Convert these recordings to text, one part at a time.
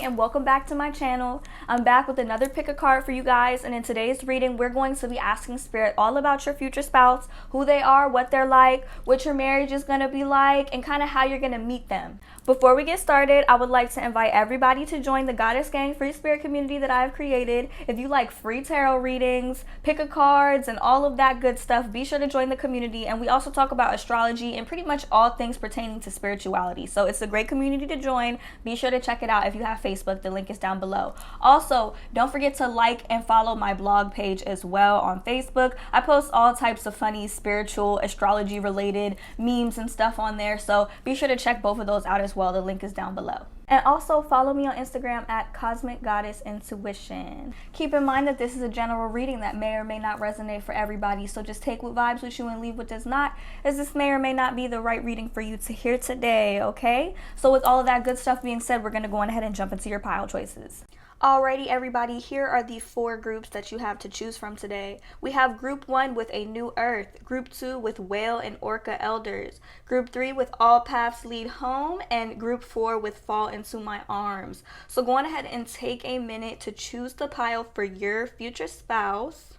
and welcome back to my channel. I'm back with another pick a card for you guys, and in today's reading we're going to be asking Spirit all about your future spouse, who they are, what they're like, what your marriage is going to be like, and kind of how you're going to meet them. Before we get started, I would like to invite everybody to join the Goddess Gang Free Spirit community that I've created. If you like free tarot readings, pick a cards, and all of that good stuff, be sure to join the community. And we also talk about astrology and pretty much all things pertaining to spirituality. So it's a great community to join. Be sure to check it out if you have Facebook. The link is down below. Also, don't forget to like and follow my blog page as well on Facebook. I post all types of funny spiritual astrology related memes and stuff on there. So be sure to check both of those out as well. The link is down below. And also follow me on Instagram at CosmicGoddessIntuition. Keep in mind that this is a general reading that may or may not resonate for everybody, so just take what vibes with you and leave what does not, as this may or may not be the right reading for you to hear today, okay? So with all of that good stuff being said, we're going to go on ahead and jump into your pile choices. Alrighty, everybody, here are the 4 groups that you have to choose from today. We have Group 1 with a new earth, Group 2 with whale and orca elders, Group 3 with all paths lead home, and Group 4 with fall into my arms. So go on ahead and take a minute to choose the pile for your future spouse.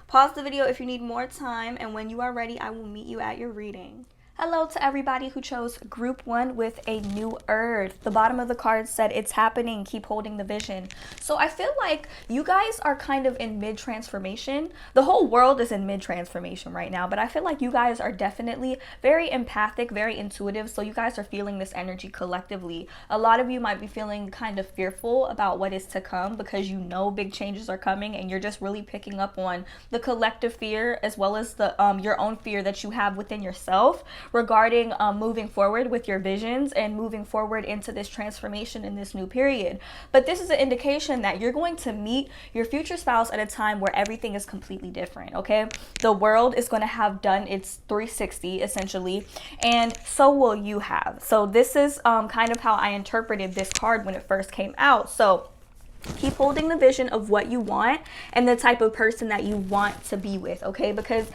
Pause the video if you need more time, and when you are ready, I will meet you at your reading. Hello to everybody who chose Group 1 with a new earth. The bottom of the card said, it's happening, keep holding the vision. So I feel like you guys are kind of in mid-transformation. The whole world is in mid-transformation right now, but I feel like you guys are definitely very empathic, very intuitive. So you guys are feeling this energy collectively. A lot of you might be feeling kind of fearful about what is to come because you know big changes are coming, and you're just really picking up on the collective fear as well as the your own fear that you have within yourself regarding moving forward with your visions and moving forward into this transformation in this new period. But this is an indication that you're going to meet your future spouse at a time where everything is completely different, okay? The world is going to have done its 360 essentially, and so will you have. So this is kind of how I interpreted this card when it first came out. So keep holding the vision of what you want and the type of person that you want to be with, okay? Because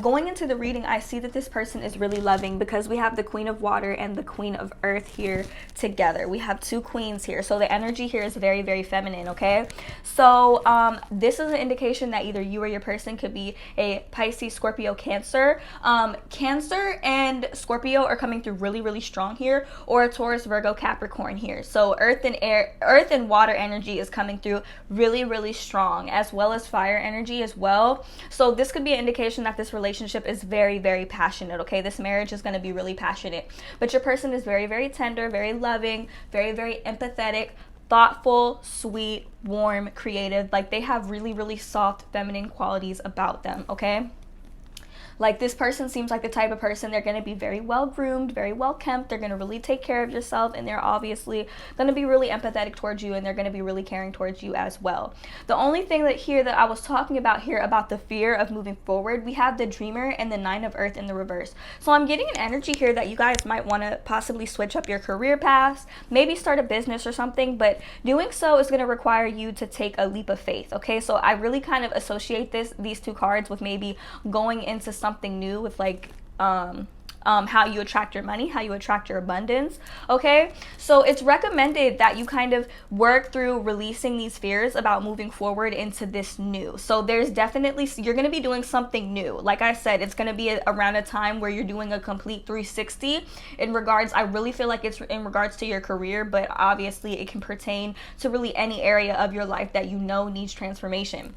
going into the reading, I see that this person is really loving because we have the Queen of Water and the Queen of Earth here together. We have 2 queens here. So the energy here is very, very feminine, okay? So this is an indication that either you or your person could be a Pisces, Scorpio, Cancer. Cancer and Scorpio are coming through really, really strong here, or a Taurus, Virgo, Capricorn here. So earth and water energy is coming through really, really strong, as well as fire energy as well. So this could be an indication that this relationship is very, very passionate, okay? This marriage is going to be really passionate, but your person is very, very tender, very loving, very, very empathetic, thoughtful, sweet, warm, creative. Like, they have really, really soft feminine qualities about them, okay? Like, this person seems like the type of person, they're going to be very well groomed, very well kempt. They're going to really take care of yourself, and they're obviously going to be really empathetic towards you, and they're going to be really caring towards you as well. The only thing that I was talking about here about the fear of moving forward, we have the Dreamer and the 9 of Earth in the reverse. So I'm getting an energy here that you guys might want to possibly switch up your career paths, maybe start a business or something, but doing so is going to require you to take a leap of faith, okay? So I really kind of associate these 2 cards with maybe going into something new with like how you attract your money, how you attract your abundance, okay? So it's recommended that you kind of work through releasing these fears about moving forward into this new. So there's definitely, you're going to be doing something new. Like I said, it's going to be around a time where you're doing a complete 360 in regards, I really feel like it's in regards to your career, but obviously it can pertain to really any area of your life that you know needs transformation.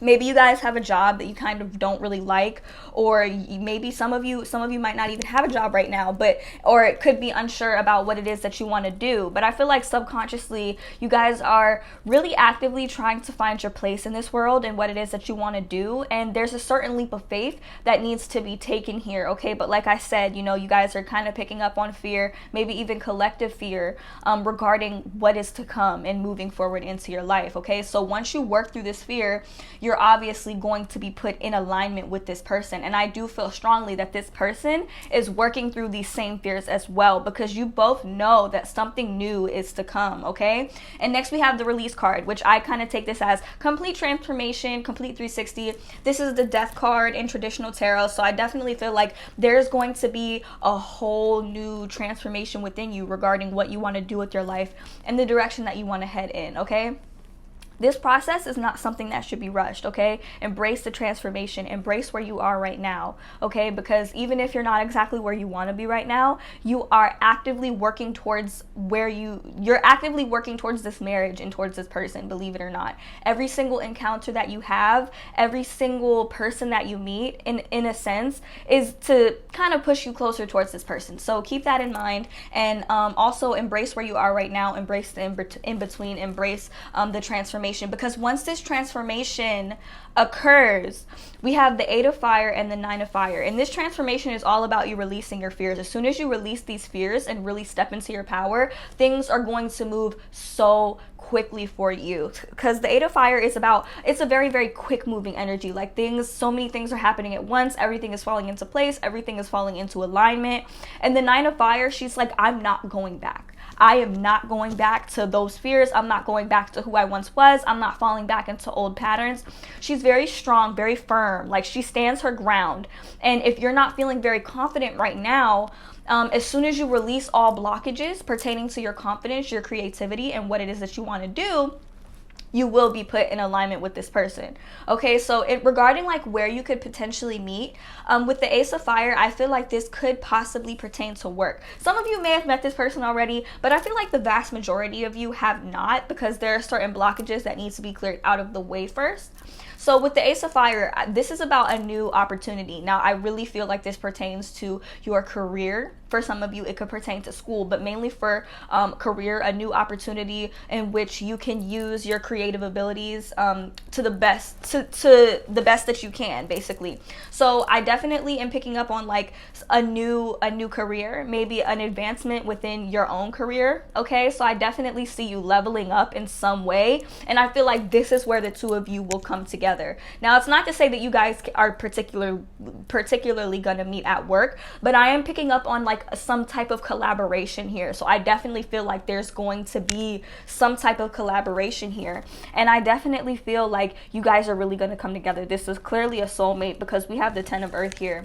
Maybe you guys have a job that you kind of don't really like, or maybe some of you might not even have a job right now, or it could be unsure about what it is that you want to do. But I feel like subconsciously you guys are really actively trying to find your place in this world and what it is that you want to do, and there's a certain leap of faith that needs to be taken here, okay? But like I said, you know, you guys are kind of picking up on fear, maybe even collective fear regarding what is to come and moving forward into your life, okay? So once you work through this fear, you're you're obviously going to be put in alignment with this person. And I do feel strongly that this person is working through these same fears as well, because you both know that something new is to come, okay? And next we have the release card, which I kind of take this as complete transformation, complete 360. This is the death card in traditional tarot, so I definitely feel like there's going to be a whole new transformation within you regarding what you want to do with your life and the direction that you want to head in, okay? This process is not something that should be rushed, okay? Embrace the transformation. Embrace where you are right now, okay? Because even if you're not exactly where you want to be right now, you are actively working towards you're actively working towards this marriage and towards this person, believe it or not. Every single encounter that you have, every single person that you meet, in a sense, is to kind of push you closer towards this person. So keep that in mind, and also embrace where you are right now. Embrace the in-between. Embrace the transformation. Because once this transformation occurs, we have the 8 of fire and the 9 of fire, and this transformation is all about you releasing your fears. As soon as you release these fears and really step into your power, things are going to move so quickly for you, because the 8 of fire is about, it's a very, very quick moving energy. Like so many things are happening at once. Everything is falling into place. Everything is falling into alignment. And the 9 of fire, she's like, I'm not going back. I am not going back to those fears. I'm not going back to who I once was. I'm not falling back into old patterns. She's very strong, very firm. Like, she stands her ground. And if you're not feeling very confident right now, as soon as you release all blockages pertaining to your confidence, your creativity, and what it is that you want to do, you will be put in alignment with this person. Okay, so regarding like where you could potentially meet, with the Ace of Fire, I feel like this could possibly pertain to work. Some of you may have met this person already, but I feel like the vast majority of you have not, because there are certain blockages that need to be cleared out of the way first. So with the Ace of Fire, this is about a new opportunity. Now, I really feel like this pertains to your career. For some of you, it could pertain to school, but mainly for career, a new opportunity in which you can use your creative abilities to the best that you can, basically. So I definitely am picking up on like a new career, maybe an advancement within your own career. Okay, so I definitely see you leveling up in some way, and I feel like this is where the two of you will come together. Now, it's not to say that you guys are particularly gonna meet at work, but I am picking up on like some type of collaboration here. So I definitely feel like there's going to be some type of collaboration here, and I definitely feel like you guys are really going to come together. This is clearly a soulmate, because we have the 10 of Earth here.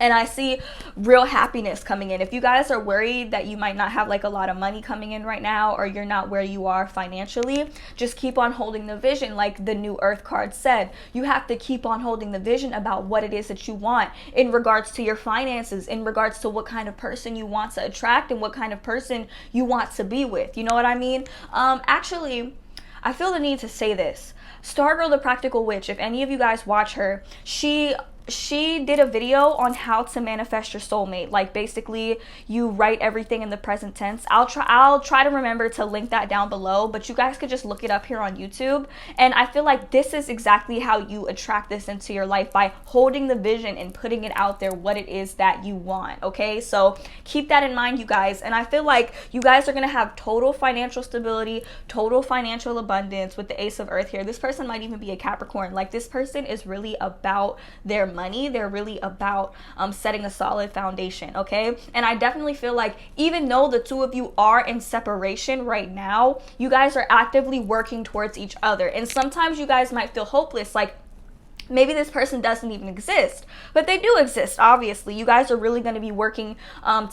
And I see real happiness coming in. If you guys are worried that you might not have like a lot of money coming in right now, or you're not where you are financially, just keep on holding the vision. Like the new Earth card said, you have to keep on holding the vision about what it is that you want in regards to your finances, in regards to what kind of person you want to attract and what kind of person you want to be with. You know what I mean? Actually, I feel the need to say this. Stargirl, the Practical Witch, if any of you guys watch her, she did a video on how to manifest your soulmate. Like, basically you write everything in the present tense. I'll try to remember to link that down below, but you guys could just look it up here on YouTube. And I feel like this is exactly how you attract this into your life, by holding the vision and putting it out there, what it is that you want. Okay, so keep that in mind, you guys. And I feel like you guys are gonna have total financial stability, total financial abundance with the Ace of Earth here. This person might even be a Capricorn. Like, this person is really about their money. They're really about setting a solid foundation. Okay, and I definitely feel like even though the two of you are in separation right now, you guys are actively working towards each other. And sometimes you guys might feel hopeless, like maybe this person doesn't even exist, but they do exist. Obviously, you guys are really going to be working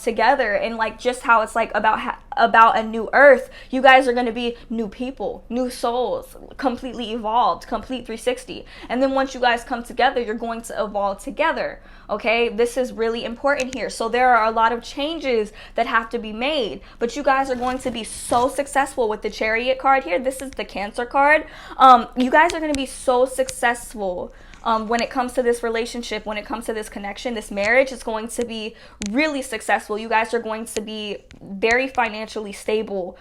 together, and like just how it's like about a new Earth, you guys are going to be new people, new souls, completely evolved, complete 360. And then once you guys come together, you're going to evolve together. Okay, this is really important here. So there are a lot of changes that have to be made, but you guys are going to be so successful with the Chariot card here. This is the Cancer card. You guys are going to be so successful when it comes to this relationship, when it comes to this connection, this marriage is going to be really successful. You guys are going to be very financially stable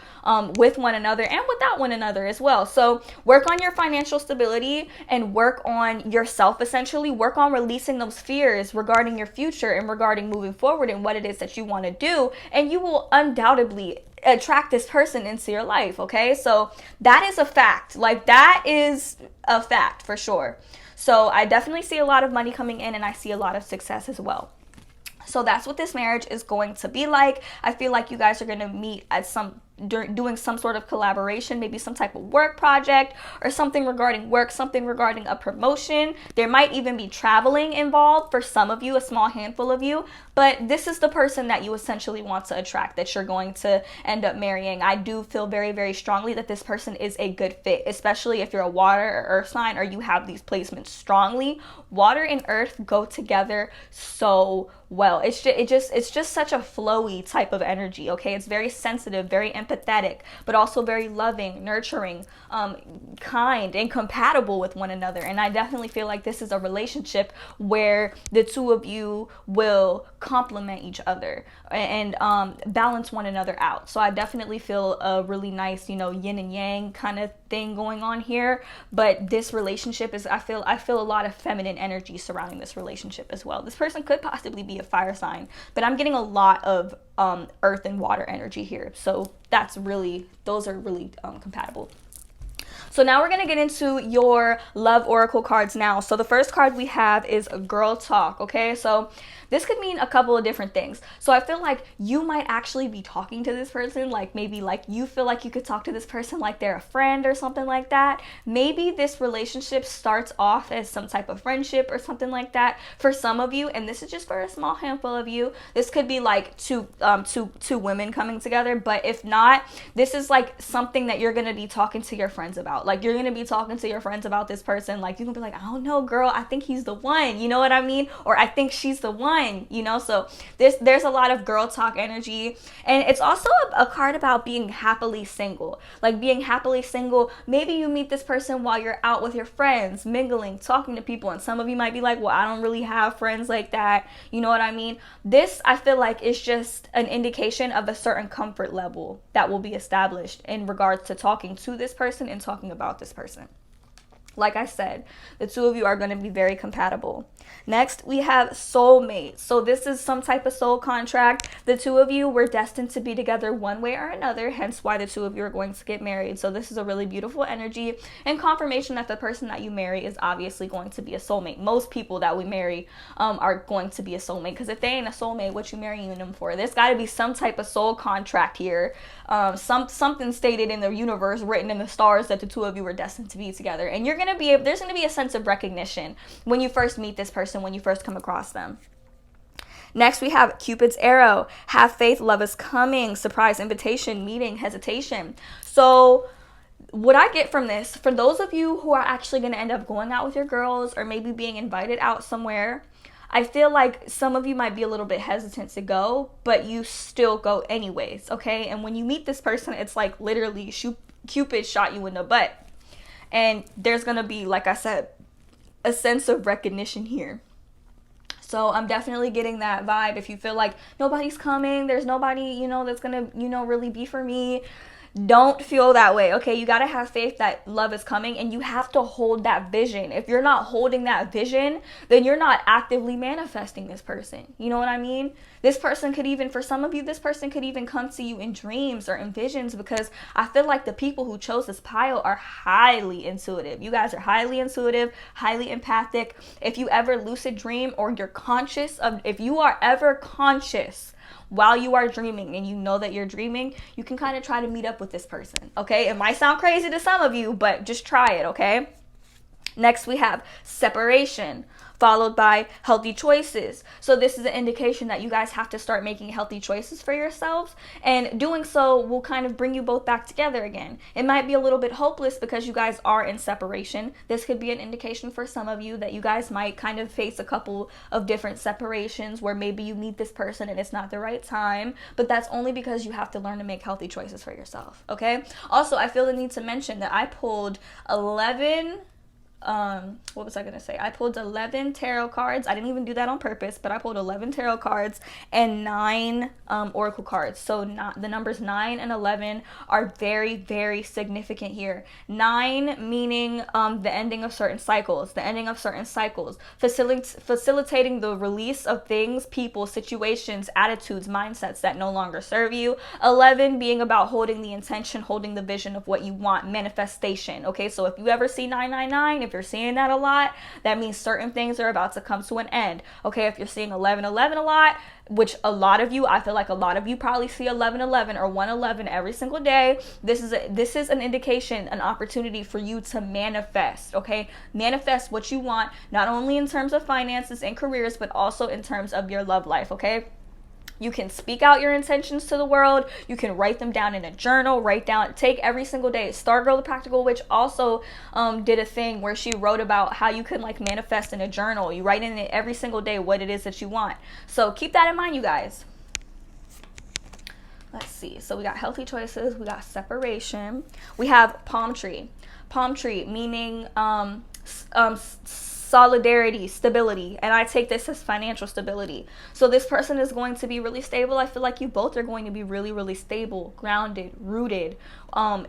with one another and without one another as well. So work on your financial stability and work on yourself, essentially. Work on releasing those fears regarding your future and regarding moving forward and what it is that you want to do. And you will undoubtedly attract this person into your life, okay? So that is a fact. Like, that is a fact for sure. So I definitely see a lot of money coming in, and I see a lot of success as well. So that's what this marriage is going to be like. I feel like you guys are going to meet at doing some sort of collaboration, maybe some type of work project or something regarding work, something regarding a promotion. There might even be traveling involved for some of you, a small handful of you, but this is the person that you essentially want to attract, that you're going to end up marrying. I do feel very, very strongly that this person is a good fit, especially if you're a water or earth sign, or you have these placements strongly. Water and earth go together so well. It's just such a flowy type of energy, okay? It's very sensitive, very empathetic, but also very loving, nurturing, kind, and compatible with one another. And I definitely feel like this is a relationship where the two of you will complement each other and balance one another out. So I definitely feel a really nice, yin and yang kind of thing going on here. But this relationship is, I feel a lot of feminine energy surrounding this relationship as well. This person could possibly be a fire sign, but I'm getting a lot of earth and water energy here. So those are really compatible. So now we're going to get into your love oracle cards now. So the first card we have is Girl Talk, okay? So this could mean a couple of different things. So I feel like you might actually be talking to this person, like maybe like you feel like you could talk to this person like they're a friend or something like that. Maybe this relationship starts off as some type of friendship or something like that for some of you, and this is just for a small handful of you. This could be like two women coming together, but if not, this is like something that you're going to be talking to your friends about. Like, you're going to be talking to your friends about this person. Like, you can be like, I don't know, girl, I think he's the one, you know what I mean? Or I think she's the one, so there's a lot of girl talk energy. And it's also a card about being happily single. Like, being happily single, maybe you meet this person while you're out with your friends, mingling, talking to people, and some of you might be like, well, I don't really have friends like that, you know what I mean? This, I feel like, is just an indication of a certain comfort level that will be established in regards to talking to this person and talking about this person. Like I said, the two of you are going to be very compatible. Next, we have soulmate. So this is some type of soul contract. The two of you were destined to be together one way or another, hence why the two of you are going to get married. So this is a really beautiful energy and confirmation that the person that you marry is obviously going to be a soulmate. Most people that we marry are going to be a soulmate, because if they ain't a soulmate, what you marrying them for? There's got to be some type of soul contract here. Something stated in the universe, written in the stars, that the two of you were destined to be together. And there's going to be a sense of recognition when you first meet this person, when you first come across them. Next, we have Cupid's arrow. Have faith, love is coming. Surprise invitation, meeting, hesitation. So what I get from this, for those of you who are actually going to end up going out with your girls or maybe being invited out somewhere, I feel like some of you might be a little bit hesitant to go, but you still go anyways, okay? And when you meet this person, it's like literally Cupid shot you in the butt. And there's going to be, like I said, a sense of recognition here. So I'm definitely getting that vibe. If you feel like nobody's coming, there's nobody, that's going to, really be for me, don't feel that way, okay? You got to have faith that love is coming, and you have to hold that vision. If you're not holding that vision, then you're not actively manifesting this person. You know what I mean? This person could even, for some of you, this person could even come to you in dreams or in visions, because I feel like the people who chose this pile are highly intuitive. You guys are highly intuitive, highly empathic. If you ever lucid dream, or if you are ever conscious while you are dreaming and you know that you're dreaming, you can kind of try to meet up with this person, okay? It might sound crazy to some of you, but just try it, okay? Next, we have separation, followed by healthy choices. So this is an indication that you guys have to start making healthy choices for yourselves, and doing so will kind of bring you both back together again. It might be a little bit hopeless because you guys are in separation. This could be an indication for some of you that you guys might kind of face a couple of different separations where maybe you meet this person and it's not the right time, but that's only because you have to learn to make healthy choices for yourself, okay? Also, I feel the need to mention that I pulled 11 what was I gonna say? I pulled 11 tarot cards. I didn't even do that on purpose, but I pulled 11 tarot cards and 9 oracle cards. So not the numbers 9 and 11 are very, very significant here. 9 meaning the ending of certain cycles, facilitating the release of things, people, situations, attitudes, mindsets that no longer serve you. 11 being about holding the intention, holding the vision of what you want, manifestation. Okay, so if you ever see 999, if you're seeing that a lot, that means certain things are about to come to an end. Okay, if you're seeing 1111 a lot, which a lot of you, I feel like a lot of you probably see 1111 or 111 every single day. This is an indication, an opportunity for you to manifest, okay? Manifest what you want, not only in terms of finances and careers, but also in terms of your love life, okay? You can speak out your intentions to the world. You can write them down in a journal, take every single day. Stargirl, the Practical Witch, also did a thing where she wrote about how you can like manifest in a journal. You write in it every single day what it is that you want. So keep that in mind, you guys. Let's see. So we got healthy choices. We got separation. We have palm tree. Palm tree meaning solidarity, stability, and I take this as financial stability. So this person is going to be really stable. I feel like you both are going to be really, really stable, grounded, rooted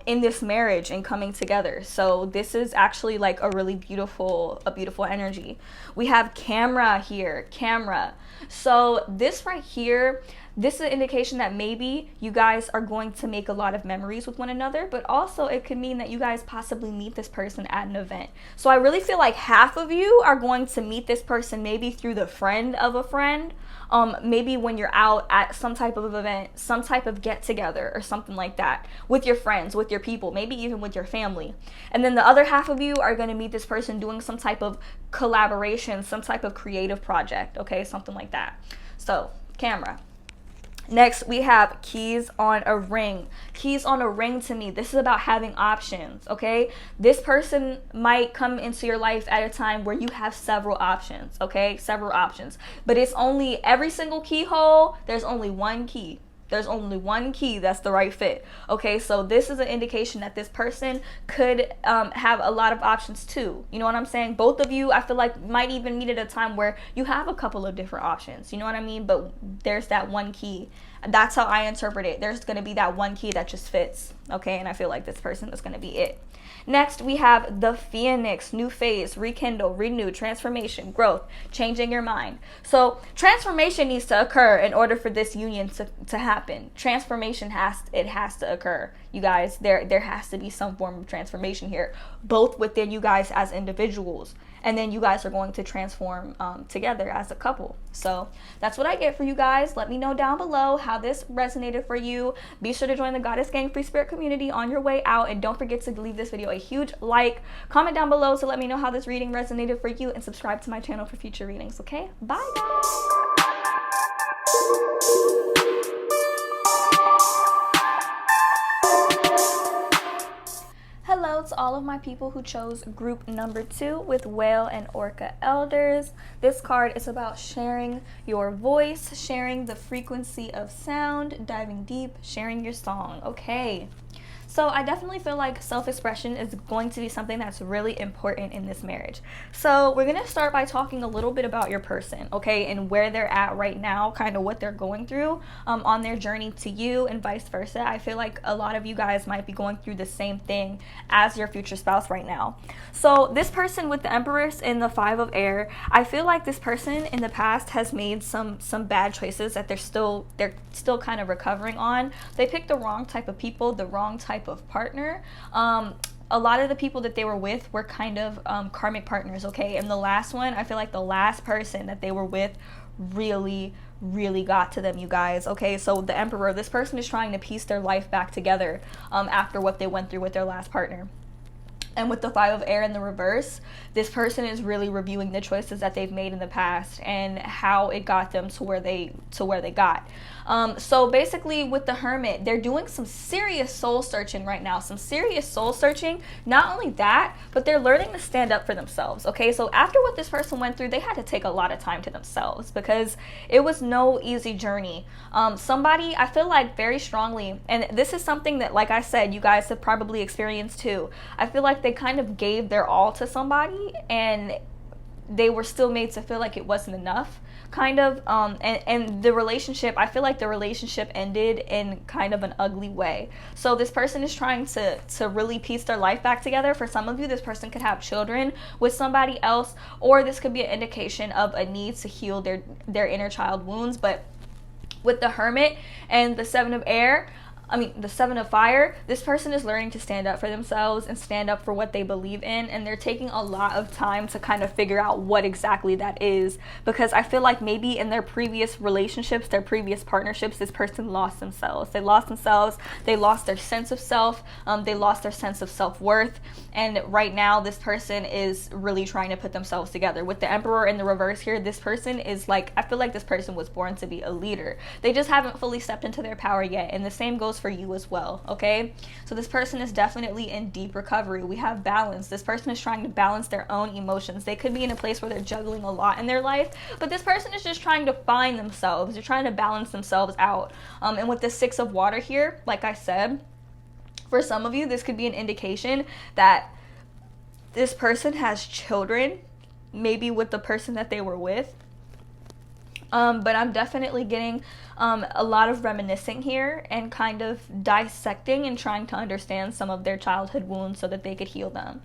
in this marriage and coming together. So this is actually like a really beautiful energy. We have camera here, camera. So this right here, this is an indication that maybe you guys are going to make a lot of memories with one another, but also it could mean that you guys possibly meet this person at an event. So I really feel like half of you are going to meet this person maybe through the friend of a friend, maybe when you're out at some type of event, some type of get together or something like that with your friends, with your people, maybe even with your family. And then the other half of you are going to meet this person doing some type of collaboration, some type of creative project, okay, something like that. So camera. Next, we have keys on a ring. Keys on a ring, to me, this is about having options, okay? This person might come into your life at a time where you have several options, okay? Several options. But it's only every single keyhole, there's only one key. There's only one key that's the right fit. Okay, so this is an indication that this person could have a lot of options too. You know what I'm saying? Both of you, I feel like, might even meet at a time where you have a couple of different options. You know what I mean? But there's that one key. That's how I interpret it. There's going to be that one key that just fits. Okay, and I feel like this person is going to be it. Next, we have the Phoenix, new phase, rekindle, renew, transformation, growth, changing your mind. So transformation needs to occur in order for this union to happen. Transformation has to occur. You guys, there has to be some form of transformation here, both within you guys as individuals, and then you guys are going to transform together as a couple. So that's what I get for you guys. Let me know down below how this resonated for you. Be sure to join the Goddess Gang Free Spirit community on your way out, and don't forget to leave this video a huge like. Comment down below to let me know how this reading resonated for you, and subscribe to my channel for future readings. Okay, bye guys. Hello to all of my people who chose group number 2 with Whale and Orca Elders. This card is about sharing your voice, sharing the frequency of sound, diving deep, sharing your song. Okay. So I definitely feel like self-expression is going to be something that's really important in this marriage. So we're going to start by talking a little bit about your person, okay, and where they're at right now, kind of what they're going through on their journey to you, and vice versa. I feel like a lot of you guys might be going through the same thing as your future spouse right now. So this person with the Empress and the 5 of Air, I feel like this person in the past has made some bad choices that they're still kind of recovering on. They picked the wrong type of people, the wrong type of partner. A lot of the people that they were with were kind of karmic partners, okay? And the last one, I feel like the last person that they were with really got to them, you guys, okay? So the Emperor, this person is trying to piece their life back together after what they went through with their last partner. And with the 5 of Air in the reverse, this person is really reviewing the choices that they've made in the past and how it got them to where they got. So basically with the Hermit, they're doing some serious soul searching right now, some serious soul searching. Not only that, but they're learning to stand up for themselves, okay? So after what this person went through, they had to take a lot of time to themselves because it was no easy journey. Somebody, I feel like very strongly, and this is something that, like I said, you guys have probably experienced too. I feel like they kind of gave their all to somebody and they were still made to feel like it wasn't enough, kind of. And the relationship, I feel like the relationship ended in kind of an ugly way. So this person is trying to really piece their life back together. For some of you, this person could have children with somebody else, or this could be an indication of a need to heal their inner child wounds. But with the Hermit and the the Seven of Fire, this person is learning to stand up for themselves and stand up for what they believe in, and they're taking a lot of time to kind of figure out what exactly that is, because I feel like maybe in their previous relationships, their previous partnerships, this person lost themselves. They lost themselves, they lost their sense of self, they lost their sense of self-worth, and right now this person is really trying to put themselves together. With the Emperor in the reverse here, this person is like, I feel like this person was born to be a leader. They just haven't fully stepped into their power yet, and the same goes for you as well, okay? So this person is definitely in deep recovery. We have balance. This person is trying to balance their own emotions. They could be in a place where they're juggling a lot in their life, but this person is just trying to find themselves. They're trying to balance themselves out. And with the Six of Water here, like I said, for some of you, this could be an indication that this person has children, maybe with the person that they were with. But I'm definitely getting a lot of reminiscing here and kind of dissecting and trying to understand some of their childhood wounds so that they could heal them.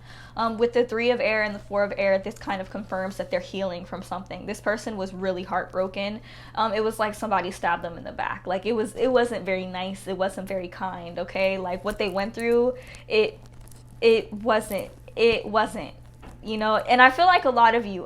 With the Three of Air and the Four of Air, this kind of confirms that they're healing from something. This person was really heartbroken. It was like somebody stabbed them in the back. Like it wasn't very nice. It wasn't very kind, okay? Like what they went through, it wasn't, you know. And I feel like a lot of you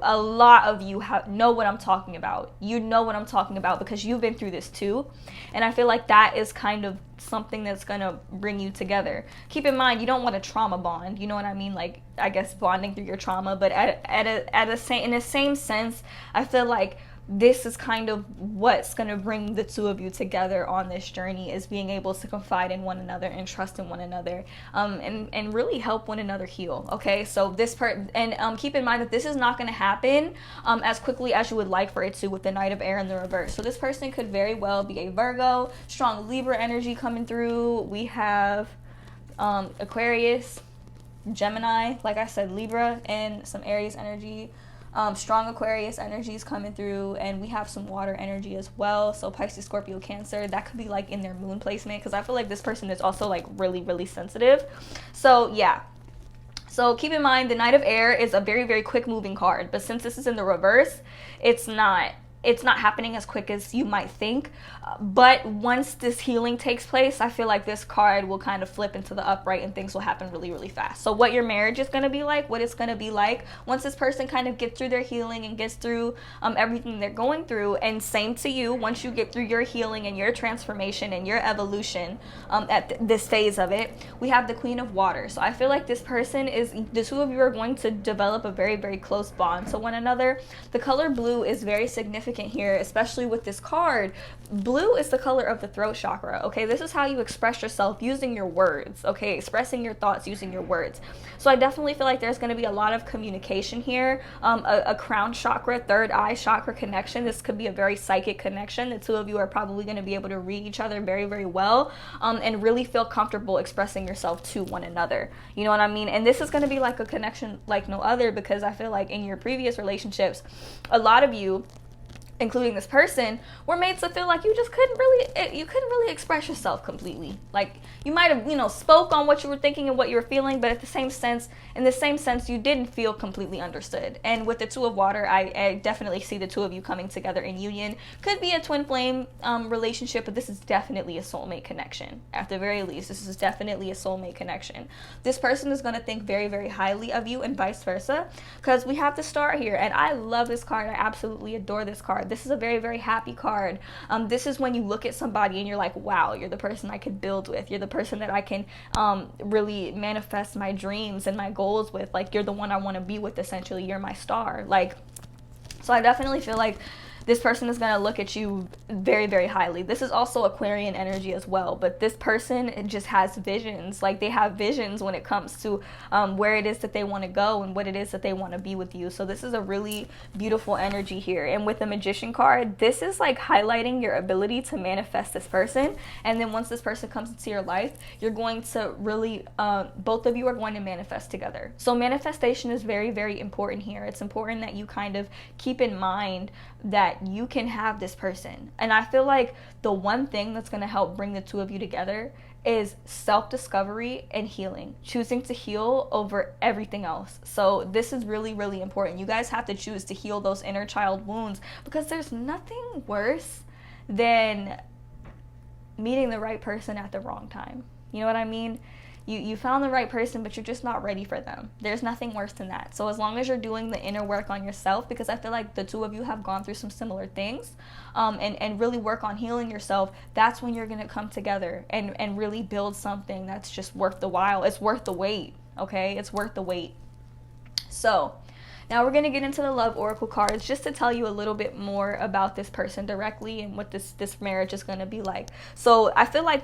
know what I'm talking about. You know what I'm talking about because you've been through this too. And I feel like that is kind of something that's gonna bring you together. Keep in mind, you don't want a trauma bond, you know what I mean? Like, I guess bonding through your trauma, but in the same sense, I feel like this is kind of what's going to bring the two of you together on this journey, is being able to confide in one another and trust in one another, and really help one another heal. Okay, so this part, and keep in mind that this is not going to happen as quickly as you would like for it to, with the Knight of Air in the reverse. So this person could very well be a Virgo, strong Libra energy coming through. We have Aquarius, Gemini, like I said, Libra, and some Aries energy. Strong Aquarius energies coming through, and we have some water energy as well. So Pisces, Scorpio, Cancer, that could be like in their moon placement, because I feel like this person is also like really, really sensitive. So yeah. So keep in mind, the Knight of Air is a very, very quick moving card, but since this is in the reverse, it's not happening as quick as you might think. But once this healing takes place, I feel like this card will kind of flip into the upright and things will happen really, really fast. So what your marriage is going to be like, what it's going to be like once this person kind of gets through their healing and gets through everything they're going through, and same to you, once you get through your healing and your transformation and your evolution at this phase of it, we have the Queen of Water. So I feel like this person the two of you are going to develop a very, very close bond to one another. The color blue is very significant here, especially with this card. Blue is the color of the throat chakra, okay? This is how you express yourself, using your words, okay? Expressing your thoughts using your words. So I definitely feel like there's going to be a lot of communication here, a crown chakra, third eye chakra connection. This could be a very psychic connection. The two of you are probably going to be able to read each other very, very well, and really feel comfortable expressing yourself to one another, you know what I mean? And this is going to be like a connection like no other, because I feel like in your previous relationships, a lot of you, including this person, were made to feel like you couldn't really express yourself completely. Like, you might have, spoke on what you were thinking and what you were feeling, but in the same sense, you didn't feel completely understood. And with the Two of Water, I definitely see the two of you coming together in union. Could be a twin flame relationship, but this is definitely a soulmate connection. At the very least, this is definitely a soulmate connection. This person is going to think very, very highly of you, and vice versa, because we have the Star here, and I love this card. I absolutely adore this card. This is a very, very happy card. This is when you look at somebody and you're like, wow, you're the person I could build with. You're the person that I can really manifest my dreams and my goals with. Like, you're the one I want to be with, essentially. You're my star. Like, so I definitely feel like this person is going to look at you very, very highly. This is also Aquarian energy as well, but this person, it just has visions. Like, they have visions when it comes to where it is that they want to go and what it is that they want to be with you. So this is a really beautiful energy here. And with the Magician card, this is like highlighting your ability to manifest this person. And then once this person comes into your life, you're going to really, both of you are going to manifest together. So manifestation is very, very important here. It's important that you kind of keep in mind that you can have this person. And I feel like the one thing that's going to help bring the two of you together is self-discovery and healing, choosing to heal over everything else. So this is really, really important. You guys have to choose to heal those inner child wounds, because there's nothing worse than meeting the right person at the wrong time. You know what I mean? You found the right person, but you're just not ready for them. There's nothing worse than that. So as long as you're doing the inner work on yourself, because I feel like the two of you have gone through some similar things, and really work on healing yourself, that's when you're going to come together and really build something that's just worth the while. It's worth the wait, okay? It's worth the wait. So now we're going to get into the love oracle cards, just to tell you a little bit more about this person directly and what this marriage is going to be like. So I feel like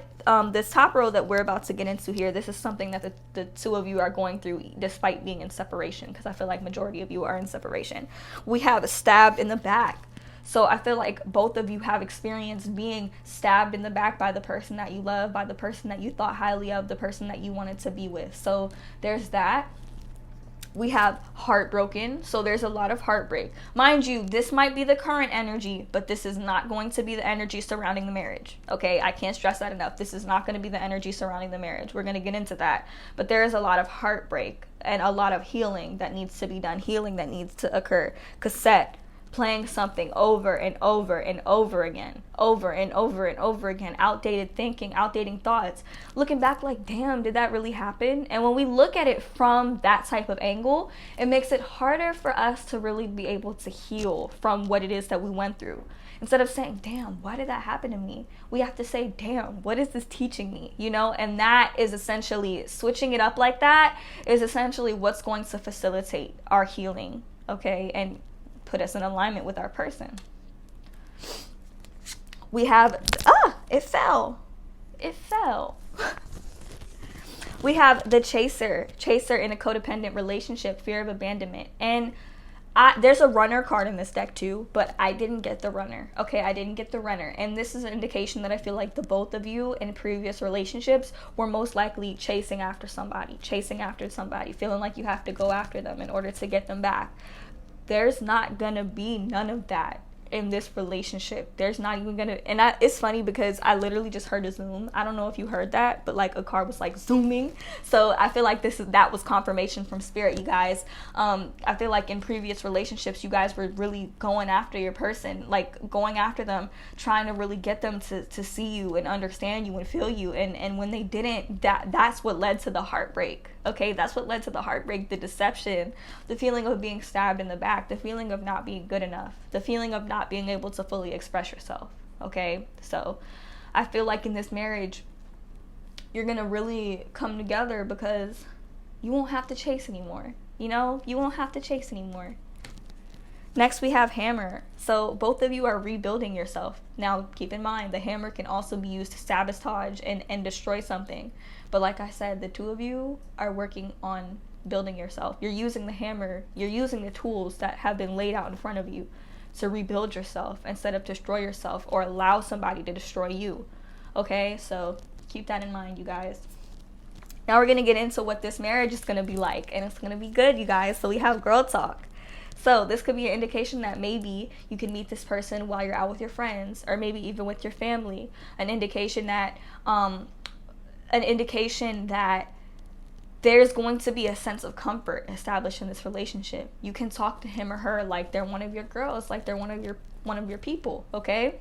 this top row that we're about to get into here, this is something that the two of you are going through despite being in separation, because I feel like majority of you are in separation. We have a stab in the back. So I feel like both of you have experienced being stabbed in the back by the person that you love, by the person that you thought highly of, the person that you wanted to be with. So there's that. We have heartbroken, so there's a lot of heartbreak. Mind you, this might be the current energy, but this is not going to be the energy surrounding the marriage, okay? I can't stress that enough. This is not going to be the energy surrounding the marriage. We're going to get into that. But there is a lot of heartbreak and a lot of healing that needs to be done, healing that needs to occur. Cassette, playing something over and over and over again, over and over and over again, outdated thinking, outdated thoughts, looking back like, damn, did that really happen? And when we look at it from that type of angle, it makes it harder for us to really be able to heal from what it is that we went through. Instead of saying, damn, why did that happen to me? We have to say, damn, what is this teaching me? You know, and that is essentially, switching it up like that is essentially what's going to facilitate our healing, okay? And put us in alignment with our person. We have, it fell. We have the chaser in a codependent relationship, fear of abandonment. And there's a runner card in this deck too, but I didn't get the runner. Okay, I didn't get the runner. And this is an indication that I feel like the both of you in previous relationships were most likely chasing after somebody, feeling like you have to go after them in order to get them back. There's not gonna be none of that in this relationship. There's not even gonna, and it's funny because I literally just heard a zoom. I don't know if you heard that, but like a car was like zooming. So I feel like that was confirmation from spirit, you guys. I feel like in previous relationships, you guys were really going after your person, like going after them, trying to really get them to see you and understand you and feel you. And when they didn't, that's what led to the heartbreak. Okay, that's what led to the heartbreak, the deception, the feeling of being stabbed in the back, the feeling of not being good enough, the feeling of not being able to fully express yourself. Okay, so I feel like in this marriage, you're gonna really come together because you won't have to chase anymore. You know, you won't have to chase anymore. Next, we have hammer. So both of you are rebuilding yourself. Now, keep in mind, the hammer can also be used to sabotage and destroy something. But like I said, the two of you are working on building yourself. You're using the hammer. You're using the tools that have been laid out in front of you to rebuild yourself instead of destroy yourself or allow somebody to destroy you. Okay, so keep that in mind, you guys. Now we're going to get into what this marriage is going to be like. And it's going to be good, you guys. So we have girl talk. So this could be an indication that maybe you can meet this person while you're out with your friends, or maybe even with your family. An indication that there's going to be a sense of comfort established in this relationship. You can talk to him or her like they're one of your girls, like they're one of your people, okay?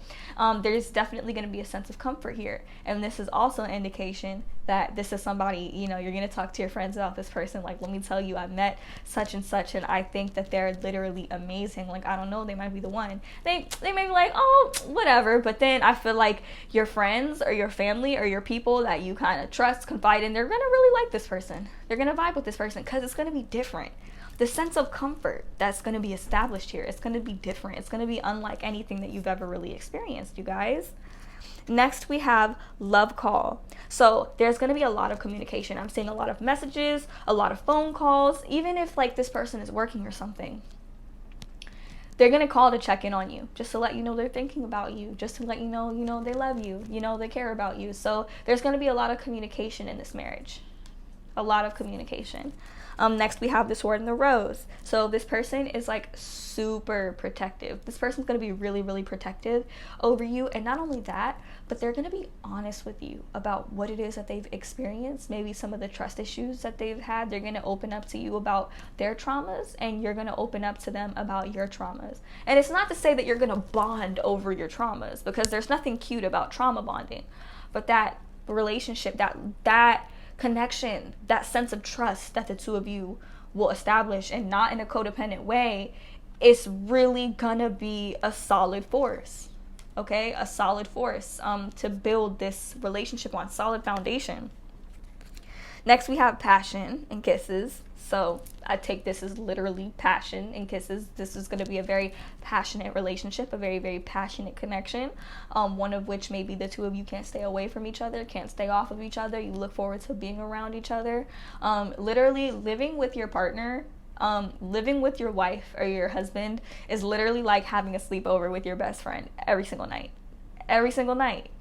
There's definitely going to be a sense of comfort here. And this is also an indication that this is somebody, you know, you're going to talk to your friends about this person. Like, let me tell you, I met such and such, and I think that they're literally amazing. Like, I don't know, they might be the one. They may be like, oh, whatever. But then I feel like your friends or your family or your people that you kind of trust, confide in, they're going to really like this person. They're going to vibe with this person because it's going to be different. the sense of comfort that's going to be established here, it's going to be different. It's going to be unlike anything that you've ever really experienced, you guys. Next, we have love call. So there's going to be a lot of communication. I'm seeing a lot of messages, a lot of phone calls, even if like this person is working or something. They're going to call to check in on you, just to let you know they're thinking about you, just to let you know, they love you, they care about you. So there's going to be a lot of communication in this marriage. A lot of communication. Next, we have the sword and the rose. So this person is like super protective. This person's going to be really, really protective over you. And not only that, but they're going to be honest with you about what it is that they've experienced, maybe some of the trust issues that they've had. They're going to open up to you about their traumas, and you're going to open up to them about your traumas. And it's not to say that you're going to bond over your traumas, because there's nothing cute about trauma bonding. But that relationship, that connection, that sense of trust that the two of you will establish, and not in a codependent way, it's really gonna be a solid force. Okay, a solid force to build this relationship on solid foundation. Next, we have passion and kisses. So I take this as literally passion and kisses. This is going to be a very passionate relationship, a very, very passionate connection, one of which maybe the two of you can't stay away from each other, can't stay off of each other. You look forward to being around each other. Literally living with your partner, living with your wife or your husband is literally like having a sleepover with your best friend every single night.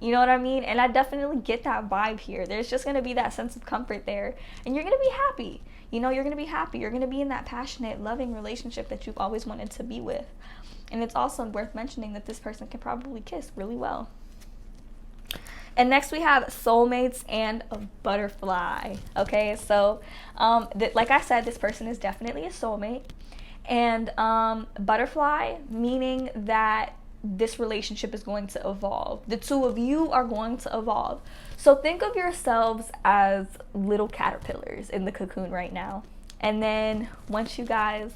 You know what I mean? And I definitely get that vibe here. There's just going to be that sense of comfort there, and you're going to be happy. You're going to be happy. You're going to be in that passionate, loving relationship that you've always wanted to be with. And it's also worth mentioning that this person can probably kiss really well. And next we have soulmates and a butterfly. Okay, so like I said, this person is definitely a soulmate. And butterfly, meaning that this relationship is going to evolve. The two of you are going to evolve. So think of yourselves as little caterpillars in the cocoon right now. And then once you guys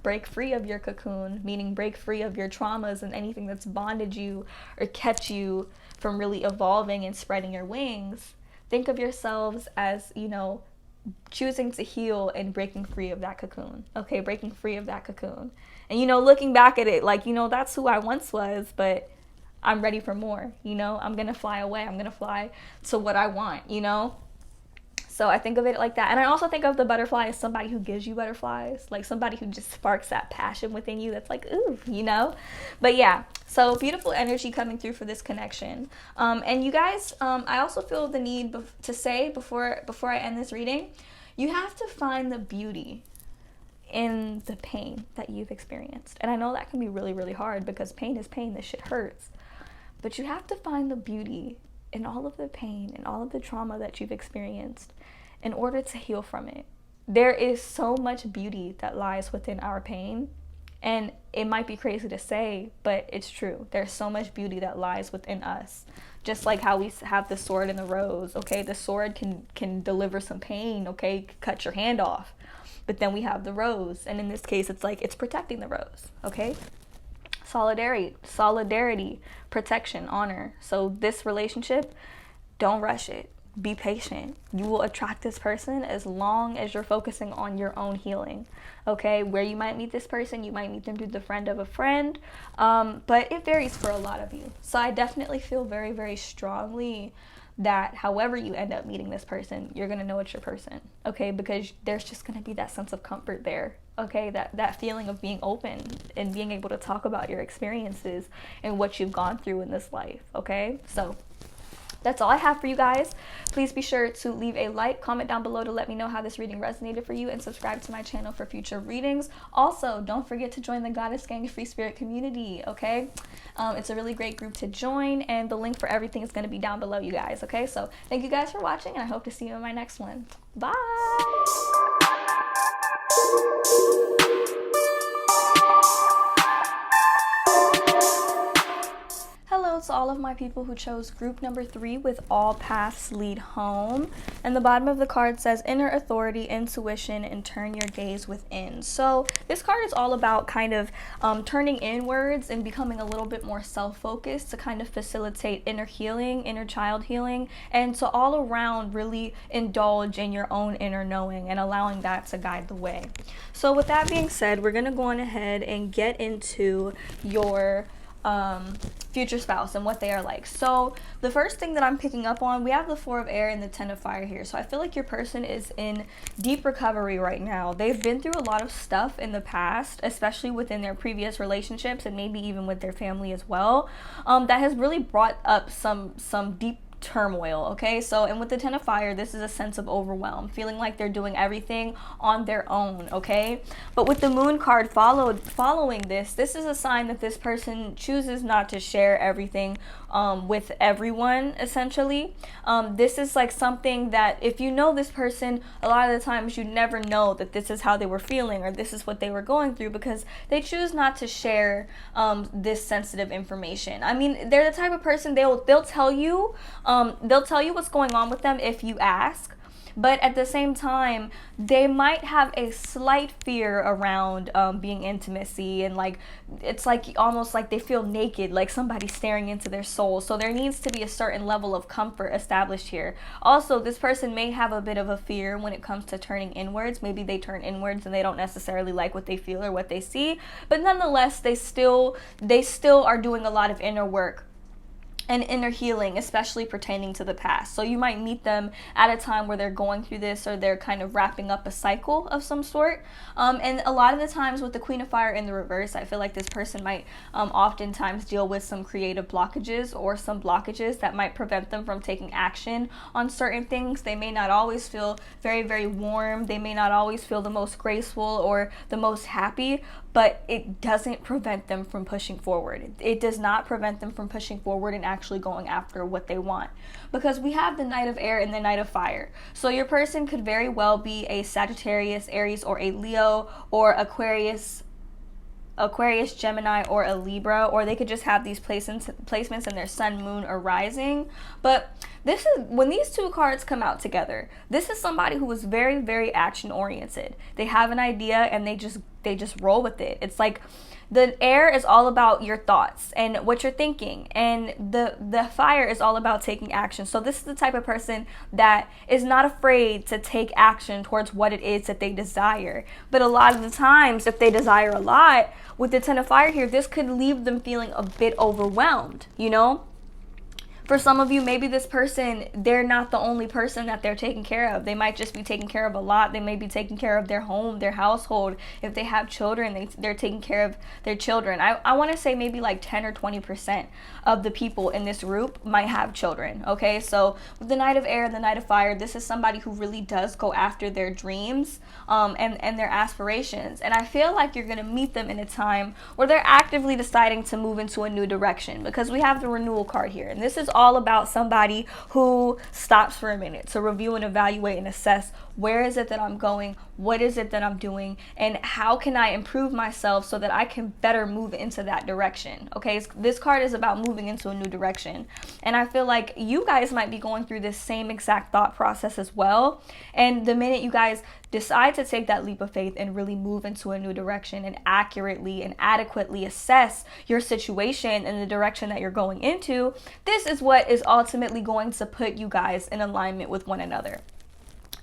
break free of your cocoon, meaning break free of your traumas and anything that's bonded you or kept you from really evolving and spreading your wings, think of yourselves as, choosing to heal and breaking free of that cocoon. Okay, breaking free of that cocoon. And, looking back at it, like, that's who I once was, but I'm ready for more, I'm going to fly away. I'm going to fly to what I want, So I think of it like that. And I also think of the butterfly as somebody who gives you butterflies, like somebody who just sparks that passion within you that's like, ooh, But yeah, so beautiful energy coming through for this connection. And you guys, I also feel the need to say before I end this reading, you have to find the beauty in the pain that you've experienced. And I know that can be really, really hard, because pain is pain. This shit hurts. But you have to find the beauty in all of the pain and all of the trauma that you've experienced in order to heal from it. There is so much beauty that lies within our pain. And it might be crazy to say, but it's true. There's so much beauty that lies within us. Just like how we have the sword and the rose, okay? The sword can deliver some pain, okay? Cut your hand off. But then we have the rose. And in this case, it's like it's protecting the rose, okay? Solidarity, protection, honor. So this relationship, don't rush it. Be patient. You will attract this person as long as you're focusing on your own healing. Okay, where you might meet this person, you might meet them through the friend of a friend, but it varies for a lot of you. So I definitely feel very, very strongly that however you end up meeting this person, you're going to know it's your person, okay? Because there's just going to be that sense of comfort there, okay? That feeling of being open and being able to talk about your experiences and what you've gone through in this life, okay? So that's all I have for you guys. Please be sure to leave a like, comment down below to let me know how this reading resonated for you, and subscribe to my channel for future readings. Also, don't forget to join the Goddess Gang Free Spirit community, okay? It's a really great group to join, and the link for everything is going to be down below, you guys, okay? So thank you guys for watching, and I hope to see you in my next one. Bye! Hello, to all of my people who chose group number 3 with all paths lead home. And the bottom of the card says inner authority, intuition, and turn your gaze within. So this card is all about kind of turning inwards and becoming a little bit more self-focused to kind of facilitate inner healing, inner child healing, and to all around really indulge in your own inner knowing and allowing that to guide the way. So with that being said, we're going to go on ahead and get into your future spouse and what they are like. So the first thing that I'm picking up on, we have the 4 of air and the 10 of fire here. So I feel like your person is in deep recovery right now. They've been through a lot of stuff in the past, especially within their previous relationships and maybe even with their family as well, that has really brought up some deep turmoil. Okay, so and with the 10 of fire, this is a sense of overwhelm, feeling like they're doing everything on their own. Okay, but with the moon card following this is a sign that this person chooses not to share everything with everyone. Essentially, this is like something that if you know this person, a lot of the times you never know that this is how they were feeling or this is what they were going through, because they choose not to share this sensitive information. I mean, they're the type of person, they'll tell you what's going on with them if you ask, but at the same time they might have a slight fear around being intimacy, and like it's like almost like they feel naked, like somebody's staring into their soul. So there needs to be a certain level of comfort established here. Also, this person may have a bit of a fear when it comes to turning inwards. Maybe they turn inwards and they don't necessarily like what they feel or what they see, but nonetheless they still are doing a lot of inner work and inner healing, especially pertaining to the past. So you might meet them at a time where they're going through this, or they're kind of wrapping up a cycle of some sort. And a lot of the times with the Queen of Fire in the reverse, I feel like this person might oftentimes deal with some creative blockages or some blockages that might prevent them from taking action on certain things. They may not always feel very, very warm. They may not always feel the most graceful or the most happy, but it doesn't prevent them from pushing forward. It does not prevent them from pushing forward and actually going after what they want, because we have the Knight of Air and the Knight of Fire. So your person could very well be a Sagittarius, Aries, or a Leo, or Aquarius, Gemini, or a Libra, or they could just have these placements in their sun, moon, or rising. But this is when these two cards come out together, this is somebody who is very, very action oriented. They have an idea and they just roll with it. It's like the air is all about your thoughts and what you're thinking, and the fire is all about taking action. So this is the type of person that is not afraid to take action towards what it is that they desire. But a lot of the times, if they desire a lot, with the 10 of fire here, this could leave them feeling a bit overwhelmed, you know? For some of you, maybe this person, they're not the only person that they're taking care of. They might just be taking care of a lot. They may be taking care of their home, their household. If they have children, they're taking care of their children. I want to say maybe like 10 or 20% of the people in this group might have children, okay? So with the Knight of Air and the Knight of Fire, this is somebody who really does go after their dreams and their aspirations. And I feel like you're going to meet them in a time where they're actively deciding to move into a new direction, because we have the renewal card here. And this is all about somebody who stops for a minute to review and evaluate and assess, where is it that I'm going? What is it that I'm doing? And how can I improve myself so that I can better move into that direction? Okay, this card is about moving into a new direction. And I feel like you guys might be going through this same exact thought process as well. And the minute you guys decide to take that leap of faith and really move into a new direction and accurately and adequately assess your situation and the direction that you're going into, this is what is ultimately going to put you guys in alignment with one another.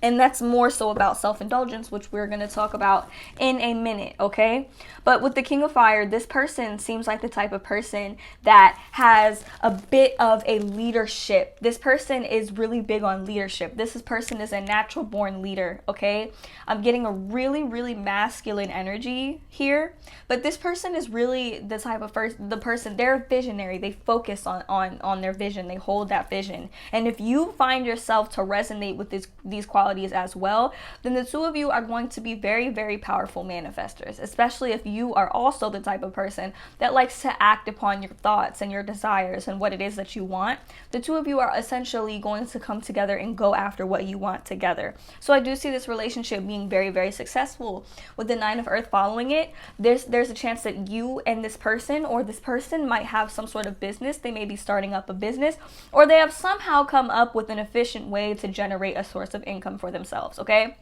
And that's more so about self-indulgence, which we're going to talk about in a minute, okay? But with the King of Fire, this person seems like the type of person that has a bit of a leadership. This person is really big on leadership. This person is a natural born leader, okay? I'm getting a really, really masculine energy here. But this person is really the type of person, they're a visionary. They focus on their vision. They hold that vision. And if you find yourself to resonate with these qualities, qualities as well, then the two of you are going to be very, very powerful manifestors, especially if you are also the type of person that likes to act upon your thoughts and your desires and what it is that you want. The two of you are essentially going to come together and go after what you want together. So I do see this relationship being very, very successful. With the Nine of Earth following it, there's a chance that you and this person, or this person, might have some sort of business. They may be starting up a business, or they have somehow come up with an efficient way to generate a source of income for themselves, okay?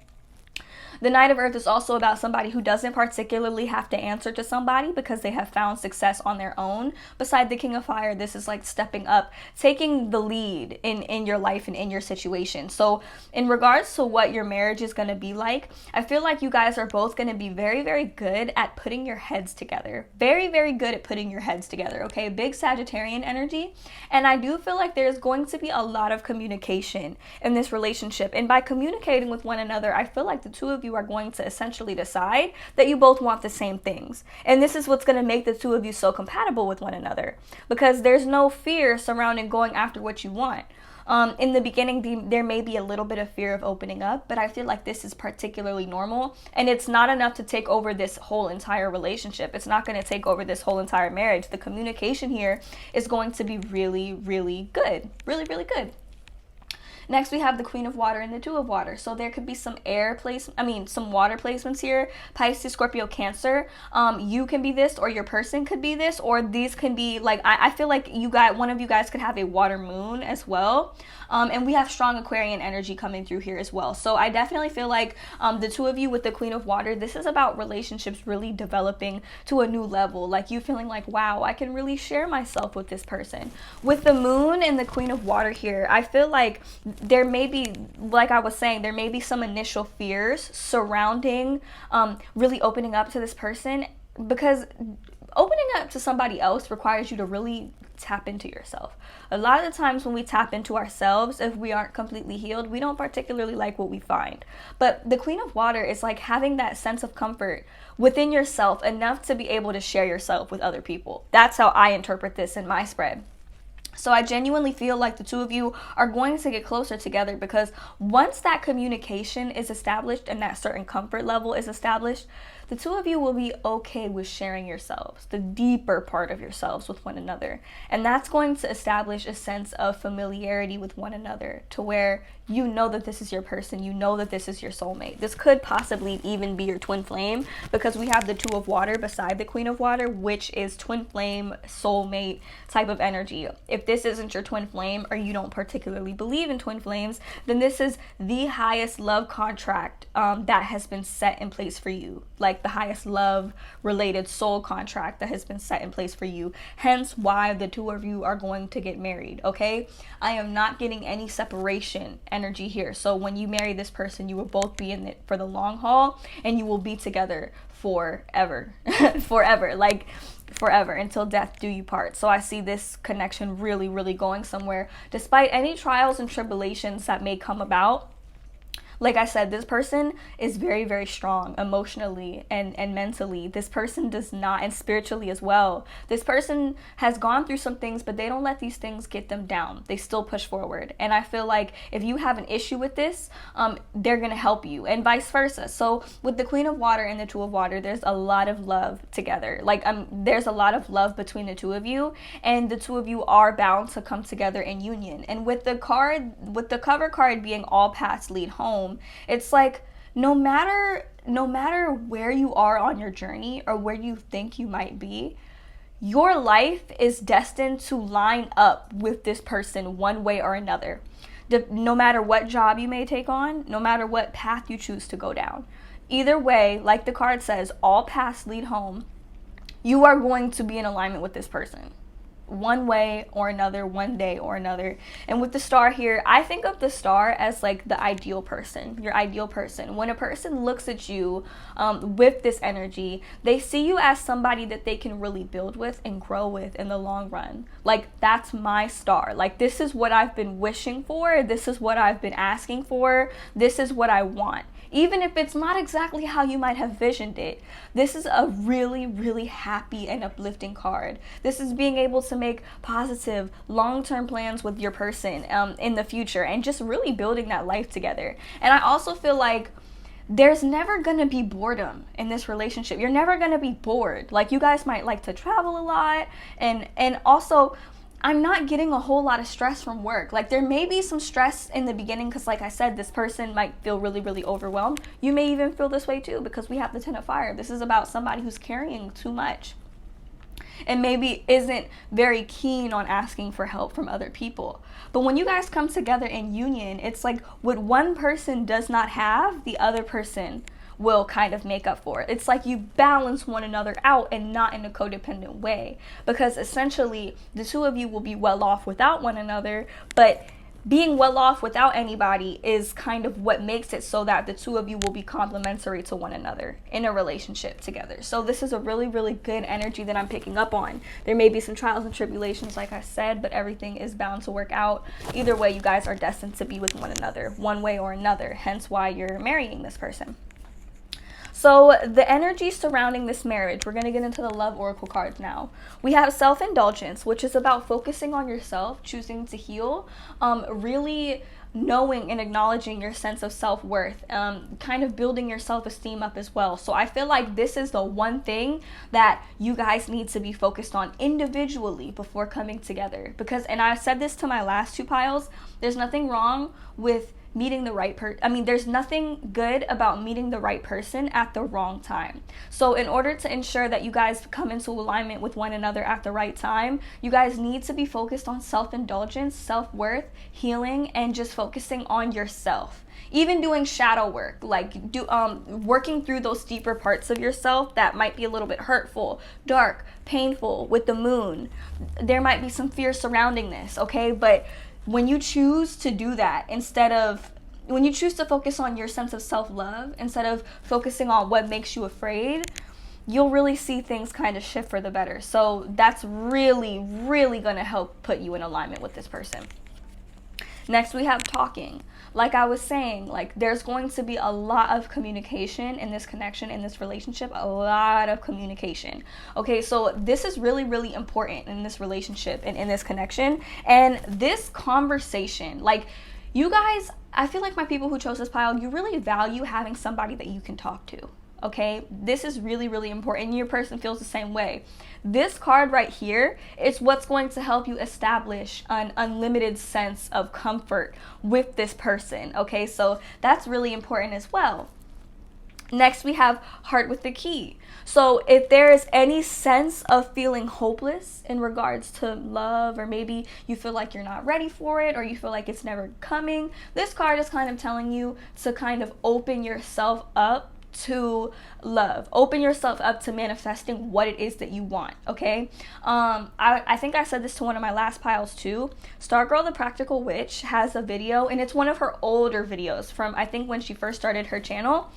The Knight of Earth is also about somebody who doesn't particularly have to answer to somebody because they have found success on their own. Beside the King of Fire, this is like stepping up, taking the lead in your life and in your situation. So in regards to what your marriage is going to be like, I feel like you guys are both going to be very, very good at putting your heads together. Very, very good at putting your heads together, okay? Big Sagittarian energy. And I do feel like there's going to be a lot of communication in this relationship. And by communicating with one another, I feel like the two of you are going to essentially decide that you both want the same things. And this is what's going to make the two of you so compatible with one another, because there's no fear surrounding going after what you want. In the beginning, there may be a little bit of fear of opening up, but I feel like this is particularly normal, and it's not enough to take over this whole entire relationship. It's not going to take over this whole entire marriage. The communication here is going to be really, really good. Really, really good. Next, we have the Queen of Water and the Two of Water. So there could be some some water placements here. Pisces, Scorpio, Cancer. You can be this, or your person could be this, or these can be like, I feel like one of you guys could have a water moon as well. And we have strong Aquarian energy coming through here as well. So I definitely feel like the two of you with the Queen of Water, this is about relationships really developing to a new level. Like you feeling like, wow, I can really share myself with this person. With the Moon and the Queen of Water here, I feel like there may be, like I was saying, there may be some initial fears surrounding really opening up to this person, because opening up to somebody else requires you to really tap into yourself. A lot of the times when we tap into ourselves, if we aren't completely healed, we don't particularly like what we find. But the Queen of Water is like having that sense of comfort within yourself enough to be able to share yourself with other people. That's how I interpret this in my spread. So I genuinely feel like the two of you are going to get closer together, because once that communication is established and that certain comfort level is established, the two of you will be okay with sharing yourselves, the deeper part of yourselves, with one another. And that's going to establish a sense of familiarity with one another, to where you know that this is your person, you know that this is your soulmate. This could possibly even be your twin flame, because we have the Two of Water beside the Queen of Water, which is twin flame, soulmate type of energy. If this isn't your twin flame, or you don't particularly believe in twin flames, then this is the highest love contract that has been set in place for you. Like the highest love related soul contract that has been set in place for you. Hence why the two of you are going to get married, okay? I am not getting any separation energy here. So when you marry this person, you will both be in it for the long haul, and you will be together forever. Forever, until death do you part. So I see this connection really, really going somewhere, despite any trials and tribulations that may come about. Like I said, this person is very, very strong emotionally and mentally. This person does not, and spiritually as well. This person has gone through some things, but they don't let these things get them down. They still push forward. And I feel like if you have an issue with this, they're going to help you, and vice versa. So with the Queen of Water and the Two of Water, there's a lot of love together. Like there's a lot of love between the two of you, and the two of you are bound to come together in union. And with the cover card being All Paths Lead Home, it's like no matter where you are on your journey, or where you think you might be, your life is destined to line up with this person one way or another. No matter what job you may take on, no matter what path you choose to go down, either way, like the card says, all paths lead home. You are going to be in alignment with this person, one way or another, one day or another. And with the star here, I think of the star as like the ideal person, your ideal person. When a person looks at you with this energy, they see you as somebody that they can really build with and grow with in the long run. Like, that's my star. Like, this is what I've been wishing for. This is what I've been asking for. This is what I want. Even if it's not exactly how you might have visioned it. This is a really, really happy and uplifting card. This is being able to make positive, long-term plans with your person in the future, and just really building that life together. And I also feel like there's never gonna be boredom in this relationship. You're never gonna be bored. Like, you guys might like to travel a lot, and also I'm not getting a whole lot of stress from work. Like, there may be some stress in the beginning because, like I said, this person might feel really, really overwhelmed. You may even feel this way too, because we have the Ten of Fire. This is about somebody who's carrying too much and maybe isn't very keen on asking for help from other people. But when you guys come together in union, it's like what one person does not have, the other person will kind of make up for it. It's like you balance one another out, and not in a codependent way, because essentially the two of you will be well off without one another, but being well off without anybody is kind of what makes it so that the two of you will be complementary to one another in a relationship together. So this is a really, really good energy that I'm picking up on. There may be some trials and tribulations, like I said, but everything is bound to work out. Either way, you guys are destined to be with one another, one way or another, hence why you're marrying this person. So the energy surrounding this marriage, we're going to get into the love oracle cards now. We have self-indulgence, which is about focusing on yourself, choosing to heal, really knowing and acknowledging your sense of self-worth, kind of building your self-esteem up as well. So I feel like this is the one thing that you guys need to be focused on individually before coming together. Because, and I said this to my last two piles, there's nothing wrong with meeting the right person. There's nothing good about meeting the right person at the wrong time. So in order to ensure that you guys come into alignment with one another at the right time, you guys need to be focused on self-indulgence, self-worth, healing, and just focusing on yourself. Even doing shadow work, like working through those deeper parts of yourself that might be a little bit hurtful, dark, painful with the moon. There might be some fear surrounding this, okay? But when you choose to do that, when you choose to focus on your sense of self-love instead of focusing on what makes you afraid, you'll really see things kind of shift for the better. So that's really, really going to help put you in alignment with this person. Next, we have talking. Like I was saying, like, there's going to be a lot of communication in this connection, in this relationship, a lot of communication. Okay, so this is really, really important in this relationship and in this connection. And this conversation, like, you guys, I feel like my people who chose this pile, you really value having somebody that you can talk to. Okay, this is really, really important. Your person feels the same way. This card right here is what's going to help you establish an unlimited sense of comfort with this person. Okay, so that's really important as well. Next, we have heart with the key. So if there is any sense of feeling hopeless in regards to love, or maybe you feel like you're not ready for it, or you feel like it's never coming, this card is kind of telling you to kind of open yourself up to love, open yourself up to manifesting what it is that you want. Okay, I think I said this to one of my last piles too. Stargirl the Practical Witch has a video, and it's one of her older videos from, I think, when she first started her channel.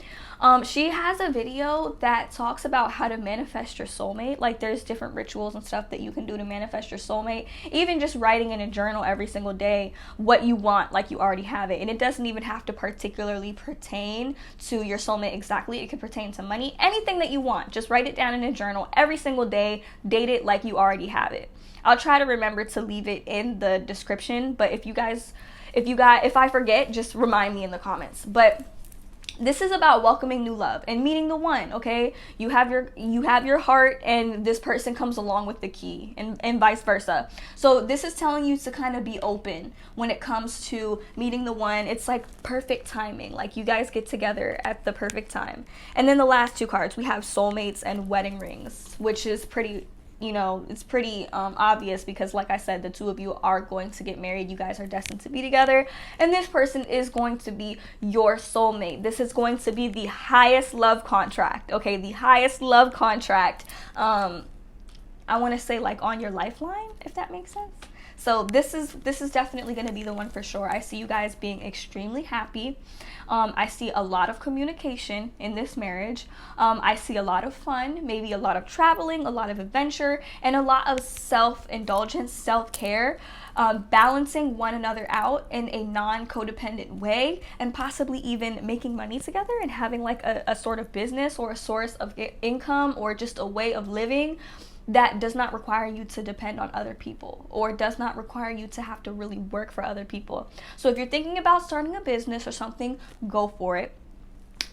She has a video that talks about how to manifest your soulmate. Like, there's different rituals and stuff that you can do to manifest your soulmate. Even just writing in a journal every single day what you want, like you already have it. And it doesn't even have to particularly pertain to your soulmate exactly. It could pertain to money, anything that you want. Just write it down in a journal every single day, date it like you already have it. I'll try to remember to leave it in the description, but if I forget, just remind me in the comments. But this is about welcoming new love and meeting the one. Okay, you have your heart, and this person comes along with the key, and vice versa. So this is telling you to kind of be open when it comes to meeting the one. It's like perfect timing, like you guys get together at the perfect time. And then the last two cards, we have soulmates and wedding rings, which is pretty, it's pretty obvious, because like I said, the two of you are going to get married. You guys are destined to be together, and this person is going to be your soulmate. This is going to be the highest love contract. Okay, the highest love contract. I want to say, like, on your lifeline, if that makes sense. So this is definitely going to be the one for sure. I see you guys being extremely happy. I see a lot of communication in this marriage. I see a lot of fun, maybe a lot of traveling, a lot of adventure, and a lot of self-indulgence, self-care, balancing one another out in a non-codependent way, and possibly even making money together and having like a sort of business or a source of income or just a way of living that does not require you to depend on other people or does not require you to have to really work for other people. So if you're thinking about starting a business or something, go for it.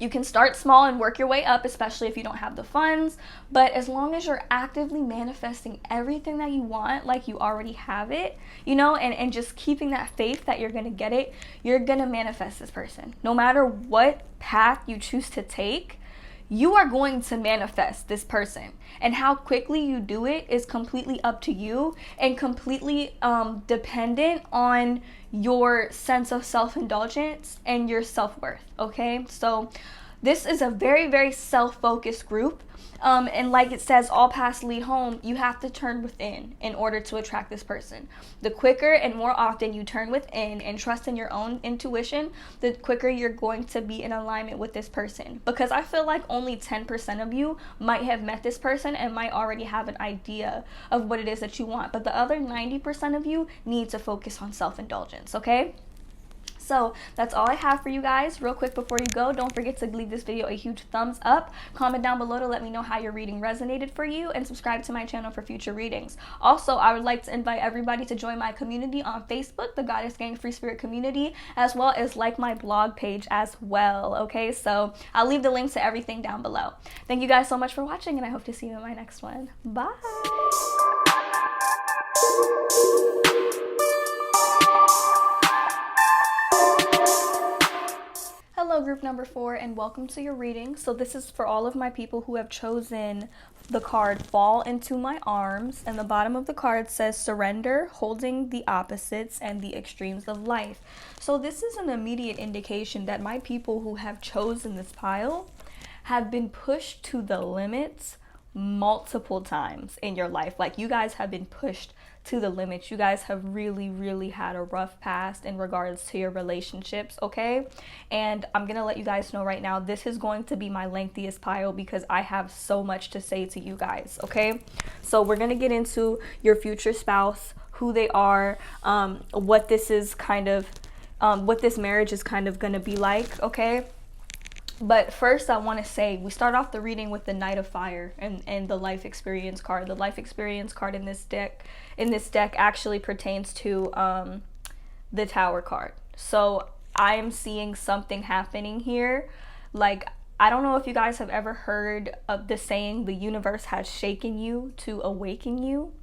You can start small and work your way up, especially if you don't have the funds. But as long as you're actively manifesting everything that you want, like you already have it, you know, and just keeping that faith that you're going to get it, you're going to manifest this person. No matter what path you choose to take, you are going to manifest this person. And how quickly you do it is completely up to you and completely dependent on your sense of self-indulgence and your self-worth, okay? So this is a very, very self-focused group. And like it says, all paths lead home. You have to turn within in order to attract this person. The quicker and more often you turn within and trust in your own intuition, the quicker you're going to be in alignment with this person. Because I feel like only 10% of you might have met this person and might already have an idea of what it is that you want. But the other 90% of you need to focus on self-indulgence, okay? So that's all I have for you guys. Real quick before you go, don't forget to leave this video a huge thumbs up. Comment down below to let me know how your reading resonated for you, and subscribe to my channel for future readings. Also, I would like to invite everybody to join my community on Facebook, the Goddess Gang Free Spirit Community, as well as like my blog page as well. Okay, so I'll leave the links to everything down below. Thank you guys so much for watching, and I hope to see you in my next one. Bye. Hello group number 4, and welcome to your reading. So this is for all of my people who have chosen the card Fall Into My Arms, and the bottom of the card says surrender, holding the opposites and the extremes of life. So this is an immediate indication that my people who have chosen this pile have been pushed to the limits multiple times in your life. Like, you guys have been pushed to the limits. You guys have really, really had a rough past in regards to your relationships, okay? And I'm gonna let you guys know right now, this is going to be my lengthiest pile because I have so much to say to you guys, okay? So we're gonna get into your future spouse, who they are, what this is kind of, what this marriage is kind of gonna be like, okay? But first, I want to say, we start off the reading with the Knight of Fire and the Life Experience card. The Life Experience card in this deck actually pertains to the Tower card. So I am seeing something happening here. Like, I don't know if you guys have ever heard of the saying, the universe has shaken you to awaken you.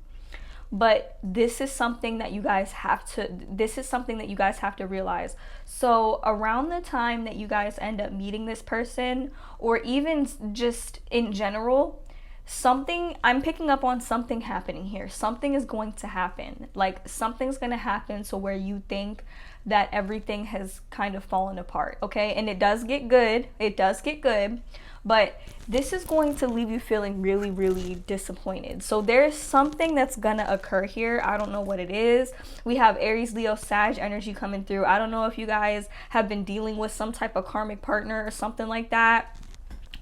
But this is something that you guys have to realize. So around the time that you guys end up meeting this person, or even just in general, I'm picking up on something happening here. Something is going to happen. Like, something's going to happen to where you think that everything has kind of fallen apart, okay? And it does get good. It does get good. But this is going to leave you feeling really, really disappointed. So there's something that's gonna occur here. I don't know what it is. We have Aries, Leo, Sag energy coming through. I don't know if you guys have been dealing with some type of karmic partner or something like that,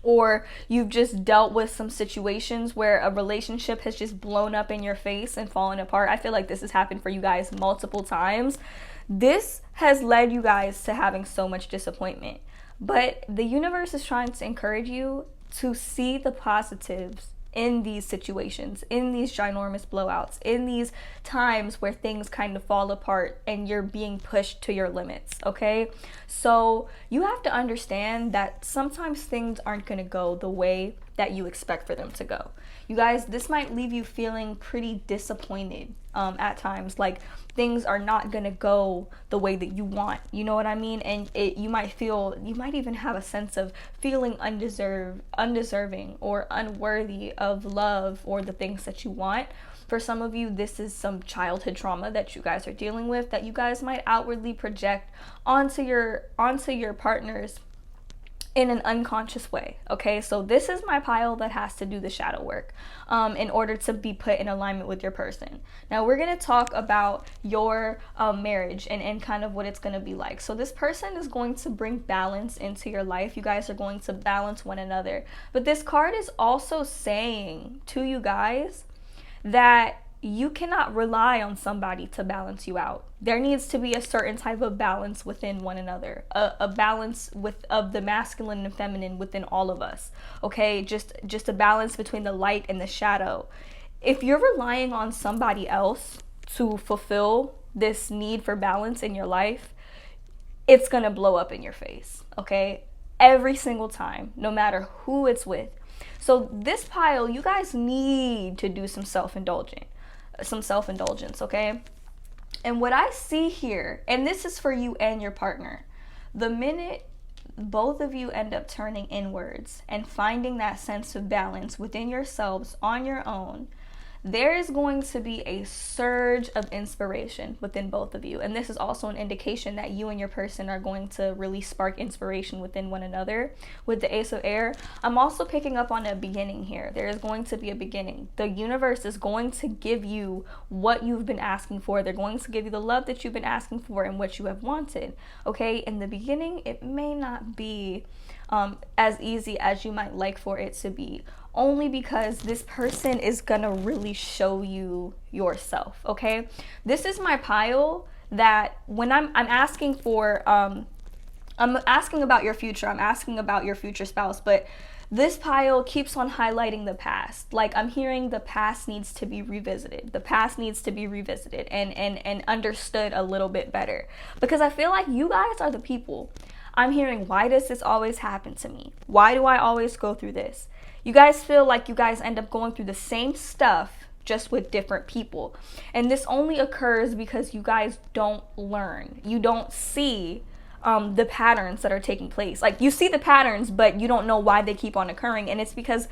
or you've just dealt with some situations where a relationship has just blown up in your face and fallen apart. I feel like this has happened for you guys multiple times. This has led you guys to having so much disappointment. But the universe is trying to encourage you to see the positives in these situations, in these ginormous blowouts, in these times where things kind of fall apart and you're being pushed to your limits, okay? So you have to understand that sometimes things aren't going to go the way that you expect for them to go. You guys, this might leave you feeling pretty disappointed at times, like things are not gonna go the way that you want, you know what I mean? And you might even have a sense of feeling undeserving or unworthy of love or the things that you want. For some of you, this is some childhood trauma that you guys are dealing with that you guys might outwardly project onto your partners in an unconscious way. Okay, so this is my pile that has to do the shadow work in order to be put in alignment with your person. Now we're going to talk about your marriage and kind of what it's going to be like. So this person is going to bring balance into your life. You guys are going to balance one another, but this card is also saying to you guys that you cannot rely on somebody to balance you out. There needs to be a certain type of balance within one another, a balance of the masculine and feminine within all of us. Okay, just a balance between the light and the shadow. If you're relying on somebody else to fulfill this need for balance in your life, it's gonna blow up in your face. Okay, every single time, no matter who it's with. So this pile, you guys need to do some self-indulgence, okay? And what I see here, and this is for you and your partner, the minute both of you end up turning inwards and finding that sense of balance within yourselves on your own, there is going to be a surge of inspiration within both of you. And this is also an indication that you and your person are going to really spark inspiration within one another. With the Ace of Air, I'm also picking up on a beginning here. There is going to be a beginning. The universe is going to give you what you've been asking for. They're going to give you the love that you've been asking for and what you have wanted. Okay, in the beginning, it may not be as easy as you might like for it to be, only because this person is gonna really show you yourself. Okay, this is my pile that when I'm asking for I'm asking about your future, I'm asking about your future spouse, but this pile keeps on highlighting the past. Like, I'm hearing the past needs to be revisited. The past needs to be revisited and understood a little bit better, because I feel like you guys are the people. I'm hearing, why does this always happen to me? Why do I always go through this? You guys feel like you guys end up going through the same stuff, just with different people. And this only occurs because you guys don't learn. You don't see the patterns that are taking place. Like, you see the patterns, but you don't know why they keep on occurring. And it's because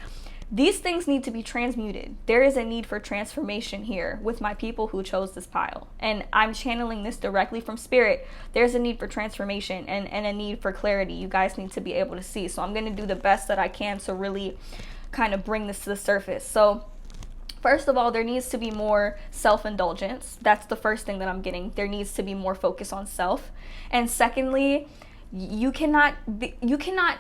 these things need to be transmuted. There is a need for transformation here with my people who chose this pile. And I'm channeling this directly from spirit. There's a need for transformation and a need for clarity. You guys need to be able to see. So I'm going to do the best that I can to really kind of bring this to the surface. So first of all, there needs to be more self-indulgence. That's the first thing that I'm getting. There needs to be more focus on self. And secondly, you cannot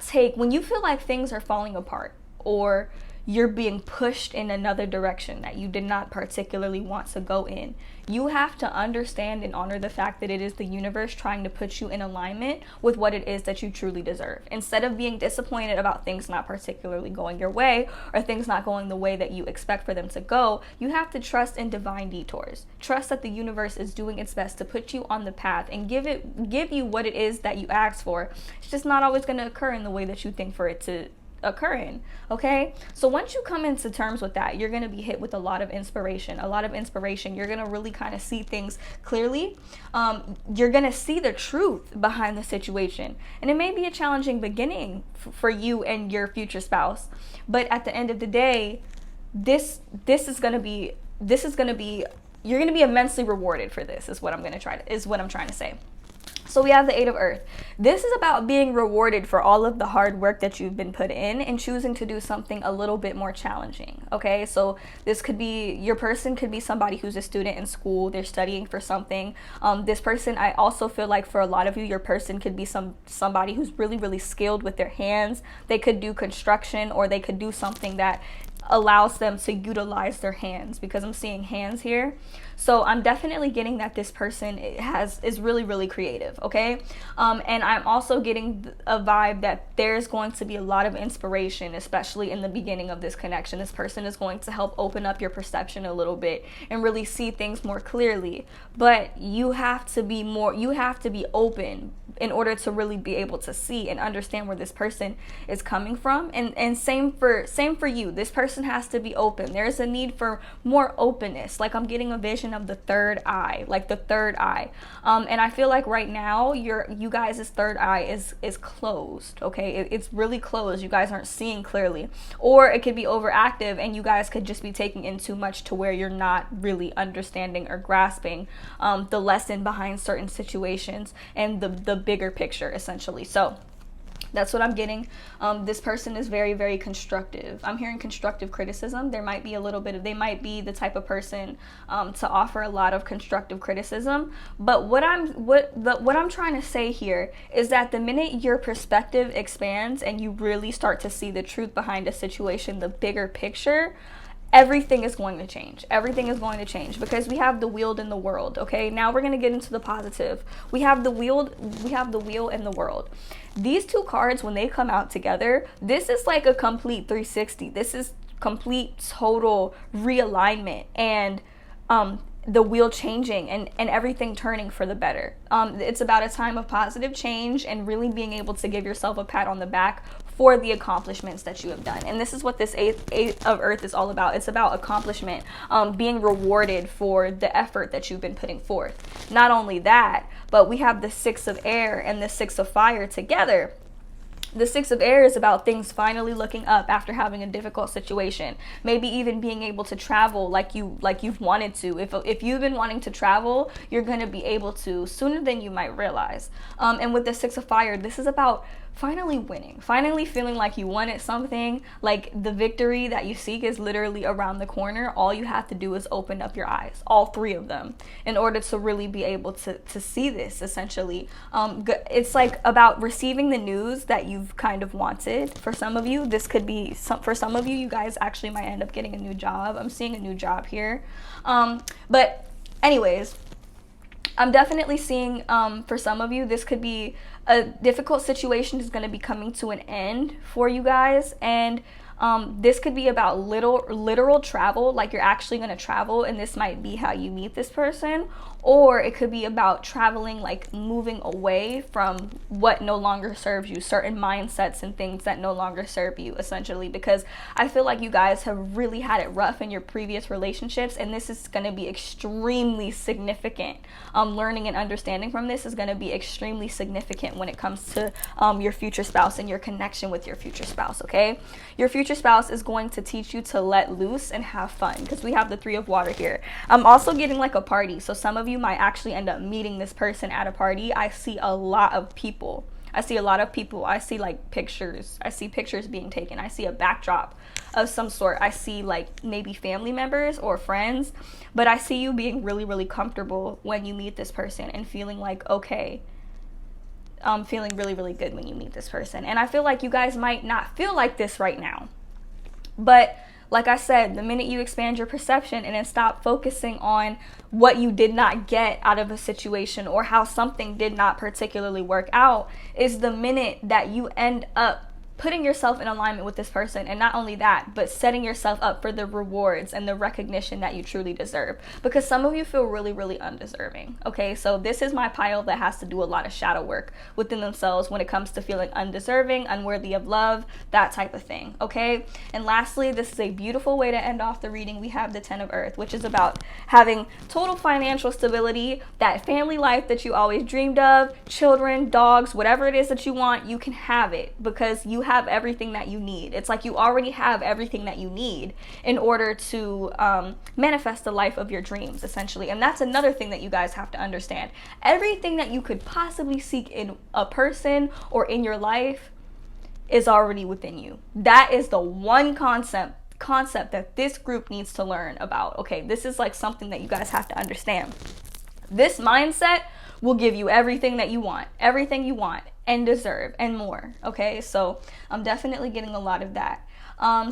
take, when you feel like things are falling apart or you're being pushed in another direction that you did not particularly want to go in, you have to understand and honor the fact that it is the universe trying to put you in alignment with what it is that you truly deserve. Instead of being disappointed about things not particularly going your way or things not going the way that you expect for them to go, you have to trust in divine detours. Trust that the universe is doing its best to put you on the path and give you what it is that you asked for. It's just not always going to occur in the way that you think for it to occurring. Okay, so once you come into terms with that, you're going to be hit with a lot of inspiration. You're going to really kind of see things clearly. You're going to see the truth behind the situation, and it may be a challenging beginning for you and your future spouse, but at the end of the day, this is going to be you're going to be immensely rewarded for this, is what I'm trying to say. So we have the Eight of Earth. This is about being rewarded for all of the hard work that you've been put in and choosing to do something a little bit more challenging. Okay, so this could be, your person could be somebody who's a student in school. They're studying for something. This person, I also feel like for a lot of you, your person could be somebody who's really, really skilled with their hands. They could do construction, or they could do something that allows them to utilize their hands, because I'm seeing hands here. So I'm definitely getting that this person is really, really creative, okay? And I'm also getting a vibe that there's going to be a lot of inspiration, especially in the beginning of this connection. This person is going to help open up your perception a little bit and really see things more clearly. But you have to be open in order to really be able to see and understand where this person is coming from. And same for you. This person has to be open. There's a need for more openness. Like, I'm getting a vision of the third eye, and I feel like right now you guys' third eye is closed. Okay, it's really closed. You guys aren't seeing clearly, or it could be overactive and you guys could just be taking in too much to where you're not really understanding or grasping the lesson behind certain situations and the bigger picture, essentially. So That's what I'm getting. This person is very, very constructive. I'm hearing constructive criticism. There might be a little bit of, they might be the type of person to offer a lot of constructive criticism. But what I'm trying to say here is that the minute your perspective expands and you really start to see the truth behind a situation, the bigger picture, everything is going to change. Everything is going to change because we have the wheel in the world. Okay, now we're going to get into the positive. We have the wheel and the world. These two cards, when they come out together, this is like a complete 360. This is complete total realignment and the wheel changing and everything turning for the better. It's about a time of positive change and really being able to give yourself a pat on the back for the accomplishments that you have done. And this is what this eight of earth is all about. It's about accomplishment, being rewarded for the effort that you've been putting forth. Not only that, but we have the 6 of air and the 6 of fire together. The 6 of air is about things finally looking up after having a difficult situation. Maybe even being able to travel like you've wanted to. If you've been wanting to travel, you're going to be able to sooner than you might realize. And with the 6 of fire, this is about finally winning, finally feeling like you wanted something, like the victory that you seek is literally around the corner. All you have to do is open up your eyes, all 3 of them, in order to really be able to see this, essentially. It's like about receiving the news that you've kind of wanted. For some of you, this could be, for some of you, you guys actually might end up getting a new job. I'm seeing a new job here. But anyways, I'm definitely seeing for some of you, this could be a difficult situation is going to be coming to an end for you guys. And this could be about literal travel, like you're actually going to travel, and this might be how you meet this person. Or it could be about traveling, like moving away from what no longer serves you, certain mindsets and things that no longer serve you, essentially. Because I feel like you guys have really had it rough in your previous relationships, and this is going to be extremely significant. Learning and understanding from this is going to be extremely significant when it comes to your future spouse and your connection with your future spouse, okay? Your future spouse is going to teach you to let loose and have fun, because we have the 3 of water here. I'm also getting like a party, so some of you might actually end up meeting this person at a party. I see a lot of people. I see like pictures. I see pictures being taken. I see a backdrop of some sort. I see like maybe family members or friends, but I see you being really, really comfortable when you meet this person and feeling like, okay, feeling really, really good when you meet this person. And I feel like you guys might not feel like this right now, but like I said, the minute you expand your perception and then stop focusing on what you did not get out of a situation or how something did not particularly work out, is the minute that you end up putting yourself in alignment with this person. And not only that, but setting yourself up for the rewards and the recognition that you truly deserve. Because some of you feel really, really undeserving. Okay, so this is my pile that has to do a lot of shadow work within themselves when it comes to feeling undeserving, unworthy of love, that type of thing. Okay, and lastly, this is a beautiful way to end off the reading. We have the 10 of earth, which is about having total financial stability, that family life that you always dreamed of, children, dogs, whatever it is that you want, you can have it because you have everything that you need. It's like you already have everything that you need in order to manifest the life of your dreams, essentially. And that's another thing that you guys have to understand. Everything that you could possibly seek in a person or in your life is already within you. That is the one concept that this group needs to learn about. Okay, this is like something that you guys have to understand. This mindset will give you everything that you want and deserve and more. Okay, so I'm definitely getting a lot of that.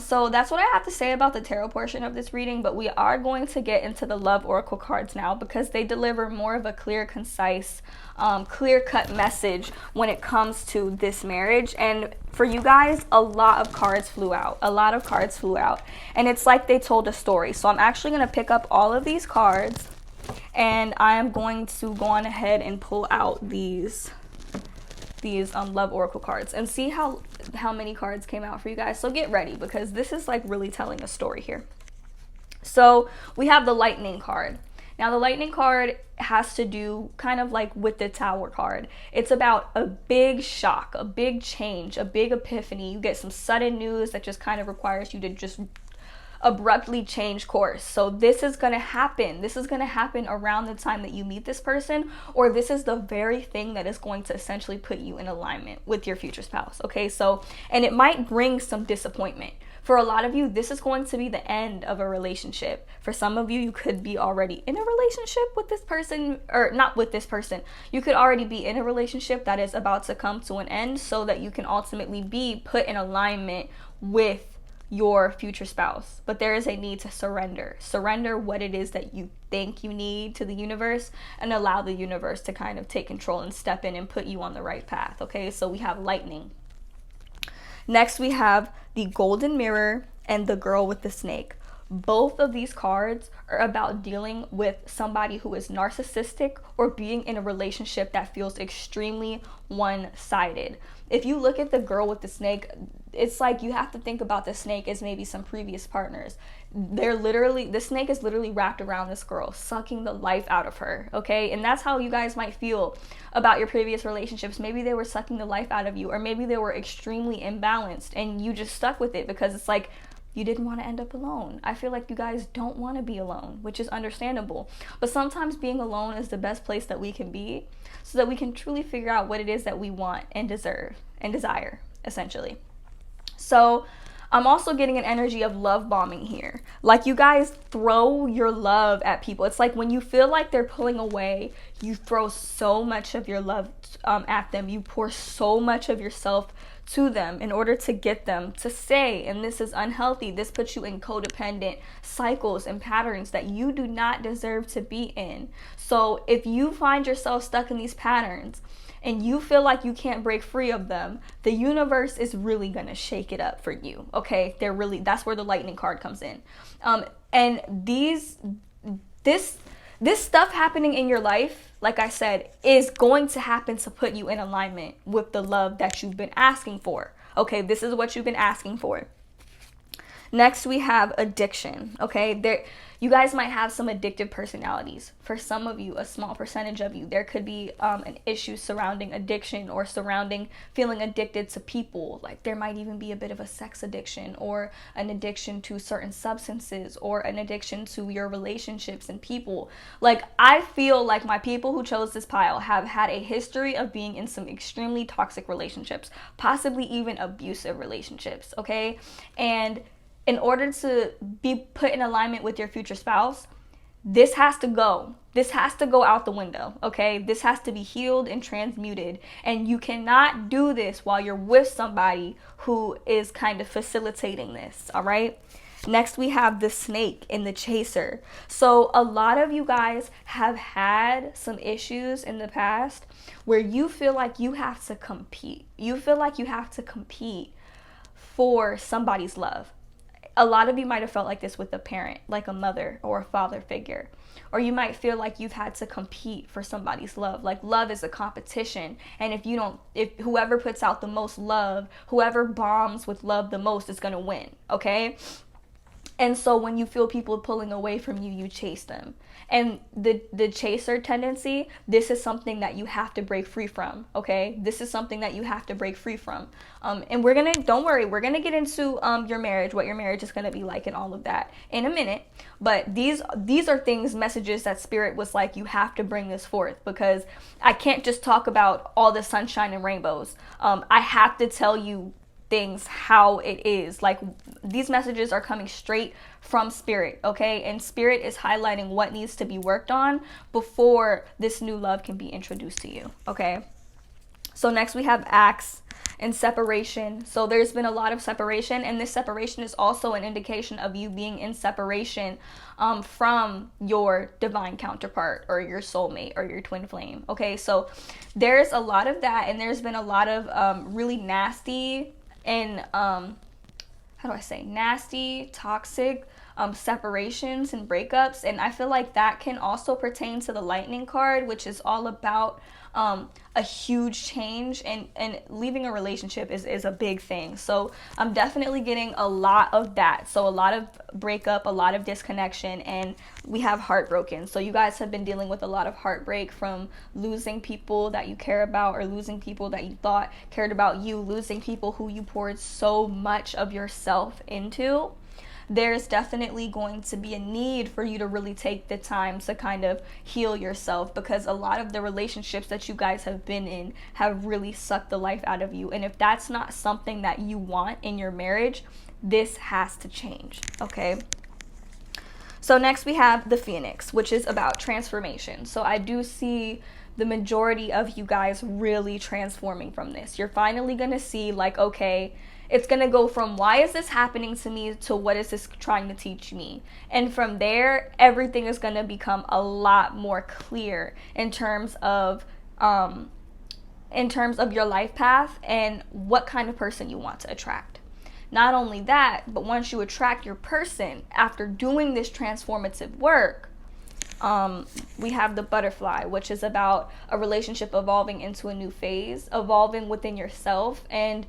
So that's what I have to say about the tarot portion of this reading, but we are going to get into the love oracle cards now because they deliver more of a clear, concise, clear-cut message when it comes to this marriage. And for you guys, a lot of cards flew out. And it's like they told a story. So I'm actually going to pick up all of these cards, and I am going to go on ahead and pull out these love oracle cards and see how many cards came out for you guys. So get ready because this is like really telling a story here. So we have the lightning card. Now the lightning card has to do kind of like with the tower card. It's about a big shock, a big change, a big epiphany. You get some sudden news that just kind of requires you to just abruptly change course. So this is going to happen. This is going to happen around the time that you meet this person, or this is the very thing that is going to essentially put you in alignment with your future spouse. Okay, so, and it might bring some disappointment. For a lot of you, this is going to be the end of a relationship. For some of you, you could be already in a relationship with this person, or not with this person. You could already be in a relationship that is about to come to an end, so that you can ultimately be put in alignment with your future spouse. But there is a need to surrender what it is that you think you need to the universe, and allow the universe to kind of take control and step in and put you on the right path. Okay, so we have lightning. Next, we have the golden mirror and the girl with the snake. Both of these cards are about dealing with somebody who is narcissistic, or being in a relationship that feels extremely one-sided. If you look at the girl with the snake, it's like you have to think about the snake as maybe some previous partners. The snake is literally wrapped around this girl, sucking the life out of her, okay? And that's how you guys might feel about your previous relationships. Maybe they were sucking the life out of you, or maybe they were extremely imbalanced and you just stuck with it because it's like you didn't want to end up alone. I feel like you guys don't want to be alone, which is understandable. But sometimes being alone is the best place that we can be, so that we can truly figure out what it is that we want and deserve and desire, essentially. So I'm also getting an energy of love bombing here. Like, you guys throw your love at people. It's like when you feel like they're pulling away, you throw so much of your love at them. You pour so much of yourself to them in order to get them to stay. And this is unhealthy. This puts you in codependent cycles and patterns that you do not deserve to be in. So if you find yourself stuck in these patterns and you feel like you can't break free of them, the universe is really gonna shake it up for you. Okay, that's where the lightning card comes in. And this stuff happening in your life, like I said, is going to happen to put you in alignment with the love that you've been asking for. Okay, this is what you've been asking for. Next, we have addiction. Okay, you guys might have some addictive personalities. For some of you, a small percentage of you, there could be an issue surrounding addiction, or surrounding feeling addicted to people. Like, there might even be a bit of a sex addiction, or an addiction to certain substances, or an addiction to your relationships and people. Like, I feel like my people who chose this pile have had a history of being in some extremely toxic relationships, possibly even abusive relationships. Okay, and in order to be put in alignment with your future spouse, this has to go. This has to go out the window, okay? This has to be healed and transmuted. And you cannot do this while you're with somebody who is kind of facilitating this, all right? Next, we have the snake and the chaser. So a lot of you guys have had some issues in the past where you feel like you have to compete. You feel like you have to compete for somebody's love. A lot of you might have felt like this with a parent, like a mother or a father figure. Or you might feel like you've had to compete for somebody's love. Like, love is a competition. And if whoever puts out the most love, whoever bombs with love the most is going to win. Okay? And so when you feel people pulling away from you, you chase them. And the chaser tendency, this is something that you have to break free from, okay? This is something that you have to break free from. And don't worry, we're gonna get into your marriage, what your marriage is gonna be like and all of that in a minute. But these are messages that Spirit was like, you have to bring this forth, because I can't just talk about all the sunshine and rainbows. I have to tell you things how it is. Like, these messages are coming straight from Spirit, okay? And Spirit is highlighting what needs to be worked on before this new love can be introduced to you, okay? So next we have Axe and separation. So there's been a lot of separation, and this separation is also an indication of you being in separation from your divine counterpart, or your soulmate, or your twin flame, okay? So there's a lot of that, and there's been a lot of really nasty and nasty, toxic separations and breakups. And I feel like that can also pertain to the lightning card, which is all about a huge change, and leaving a relationship is a big thing. So I'm definitely getting a lot of that. So a lot of breakup, a lot of disconnection, and we have heartbroken. So you guys have been dealing with a lot of heartbreak from losing people that you care about, or losing people that you thought cared about you, losing people who you poured so much of yourself into. there's definitely going to be a need for you to really take the time to kind of heal yourself, because a lot of the relationships that you guys have been in have really sucked the life out of you. And if that's not something that you want in your marriage, this has to change, okay? So next we have the Phoenix, which is about transformation. So I do see the majority of you guys really transforming from this. You're finally going to see, like, okay, it's going to go from why is this happening to me to what is this trying to teach me? And from there, everything is going to become a lot more clear in terms of your life path and what kind of person you want to attract. Not only that, but once you attract your person after doing this transformative work, we have the Butterfly, which is about a relationship evolving into a new phase, evolving within yourself, and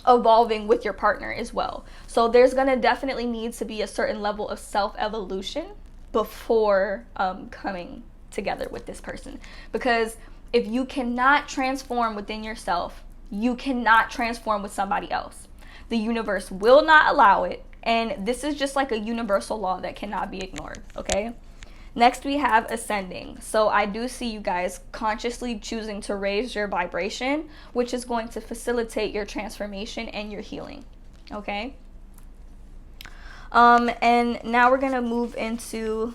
evolving with your partner as well. So there's going to definitely need to be a certain level of self-evolution before coming together with this person. Because if you cannot transform within yourself, you cannot transform with somebody else. The universe will not allow it. And this is just like a universal law that cannot be ignored, okay? Next, we have Ascending. So I do see you guys consciously choosing to raise your vibration, which is going to facilitate your transformation and your healing, okay? And now we're going to move into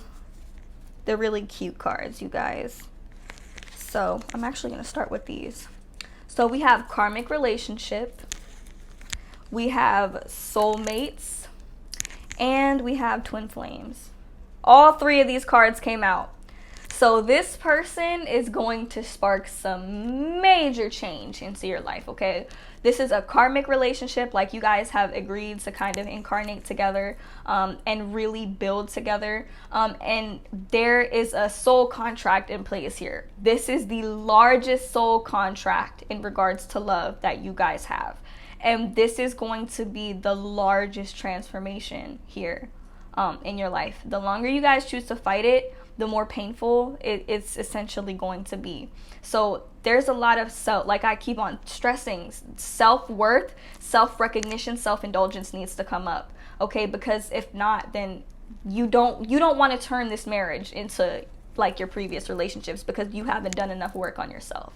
the really cute cards, you guys. So I'm actually going to start with these. So we have Karmic Relationship. We have Soulmates. And we have Twin Flames. All three of these cards came out. So this person is going to spark some major change into your life, okay? This is a karmic relationship, like you guys have agreed to kind of incarnate together and really build together. And there is a soul contract in place here. This is the largest soul contract in regards to love that you guys have. And this is going to be the largest transformation here in your life. The longer you guys choose to fight it, the more painful it's essentially going to be. So there's a lot of like I keep on stressing, self-worth, self-recognition, self-indulgence needs to come up, okay? Because if not, then you don't want to turn this marriage into like your previous relationships, because you haven't done enough work on yourself.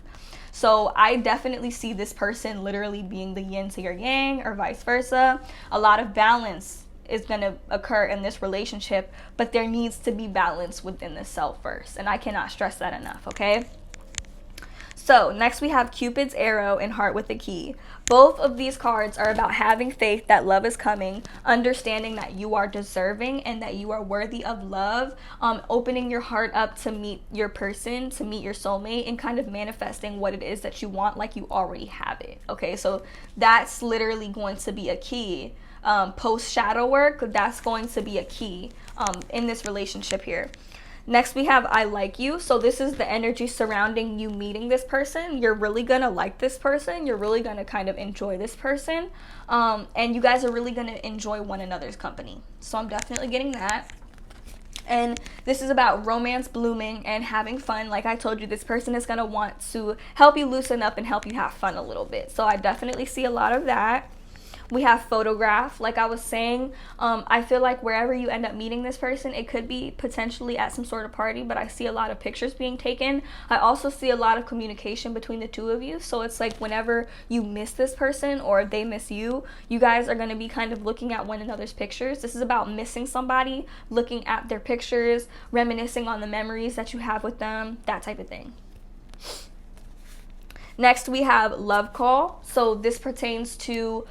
So I definitely see this person literally being the yin to your yang, or vice versa. A lot of balance is going to occur in this relationship, but there needs to be balance within the self first. And I cannot stress that enough, okay? So next we have Cupid's arrow and heart with a key. Both of these cards are about having faith that love is coming, understanding that you are deserving and that you are worthy of love, opening your heart up to meet your person, to meet your soulmate, and kind of manifesting what it is that you want like you already have it, okay? So that's literally going to be a key. Post shadow work, that's going to be a key in this relationship here. Next we have I like you. So this is the energy surrounding you meeting this person. You're really gonna like this person. You're really gonna kind of enjoy this person, and you guys are really gonna enjoy one another's company. So I'm definitely getting that. And this is about romance blooming and having fun. Like I told you, this person is gonna want to help you loosen up and help you have fun a little bit. So I definitely see a lot of that. We have photograph. Like I was saying, I feel like wherever you end up meeting this person, it could be potentially at some sort of party, but I see a lot of pictures being taken. I also see a lot of communication between the two of you. So it's like whenever you miss this person or they miss you, you guys are going to be kind of looking at one another's pictures. This is about missing somebody, looking at their pictures, reminiscing on the memories that you have with them, that type of thing. Next, we have love call. So this pertains to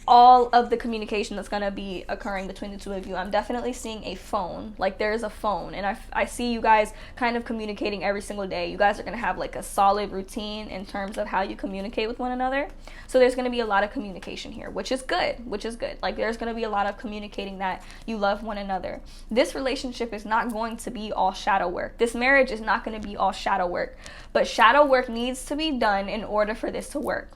all of the communication that's going to be occurring between the two of you. I'm definitely seeing a phone. Like there's a phone, and I see you guys kind of communicating every single day. You guys are going to have like a solid routine in terms of how you communicate with one another. So there's going to be a lot of communication here, which is good. Like there's going to be a lot of communicating that you love one another. This relationship is not going to be all shadow work. This marriage is not going to be all shadow work, but shadow work needs to be done in order for this to work.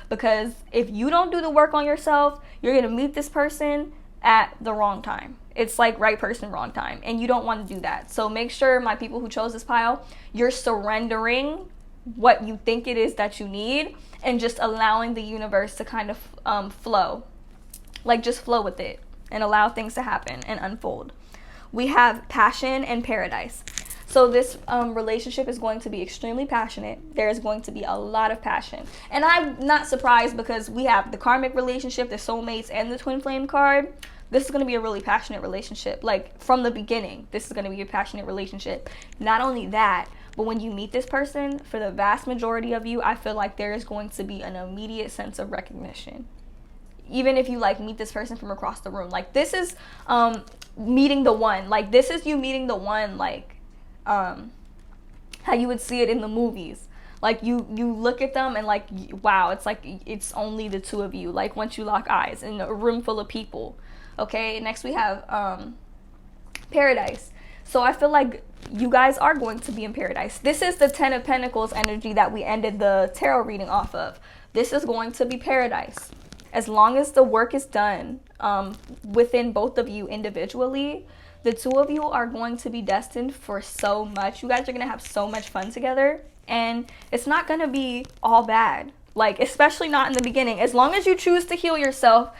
Because if you don't do the work on yourself, you're going to meet this person at the wrong time. It's like right person, wrong time, and you don't want to do that. So make sure, my people who chose this pile, you're surrendering what you think it is that you need and just allowing the universe to kind of flow Like, just flow with it and allow things to happen and unfold. We have passion and paradise. So this relationship is going to be extremely passionate. There is going to be a lot of passion. And I'm not surprised because we have the karmic relationship, the soulmates, and the twin flame card. This is going to be a really passionate relationship. Like, from the beginning, this is going to be a passionate relationship. Not only that, but when you meet this person, for the vast majority of you, I feel like there is going to be an immediate sense of recognition. Even if you like meet this person from across the room. Like, this is meeting the one. Like, this is you meeting the one, like, how you would see it in the movies. Like, you look at them and like, wow, it's like it's only the two of you. Like, once you lock eyes in a room full of people. Okay, next we have paradise. So I feel like you guys are going to be in paradise. This is the 10 of Pentacles energy that we ended the tarot reading off of. This is going to be paradise. As long as the work is done within both of you individually, the two of you are going to be destined for so much. You guys are going to have so much fun together. And it's not going to be all bad. Like, especially not in the beginning. As long as you choose to heal yourself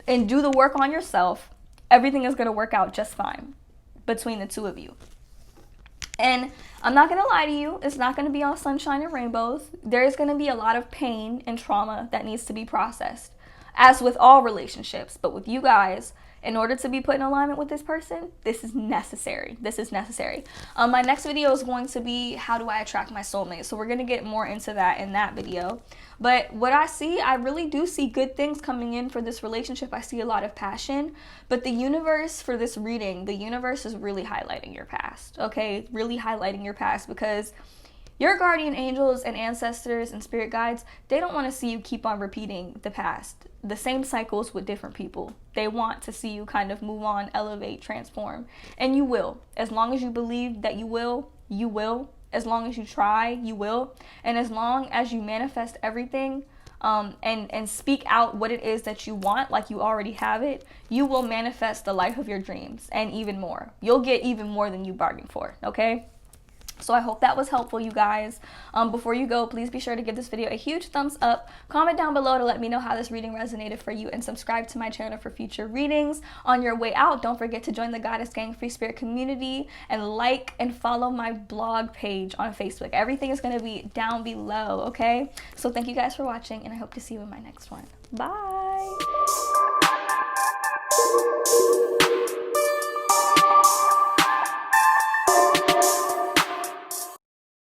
and do the work on yourself, everything is going to work out just fine between the two of you. And I'm not going to lie to you. It's not going to be all sunshine and rainbows. There is going to be a lot of pain and trauma that needs to be processed. As with all relationships. But with you guys, in order to be put in alignment with this person, this is necessary. This is necessary. My next video is going to be how do I attract my soulmate. So we're going to get more into that in that video. But what I see, I really do see good things coming in for this relationship. I see a lot of passion. But the universe for this reading, the universe is really highlighting your past. Okay? Really highlighting your past because your guardian angels and ancestors and spirit guides, they don't want to see you keep on repeating the past. The same cycles with different people. They want to see you kind of move on, elevate, transform. And you will. As long as you believe that you will, you will. As long as you try, you will. And as long as you manifest everything and speak out what it is that you want, like you already have it, you will manifest the life of your dreams and even more. You'll get even more than you bargained for, okay? So I hope that was helpful, you guys. Before you go, please be sure to give this video a huge thumbs up. Comment down below to let me know how this reading resonated for you, and subscribe to my channel for future readings. On your way out, don't forget to join the Goddess Gang Free Spirit community and like and follow my blog page on Facebook. Everything is going to be down below, okay? So thank you guys for watching, and I hope to see you in my next one. Bye!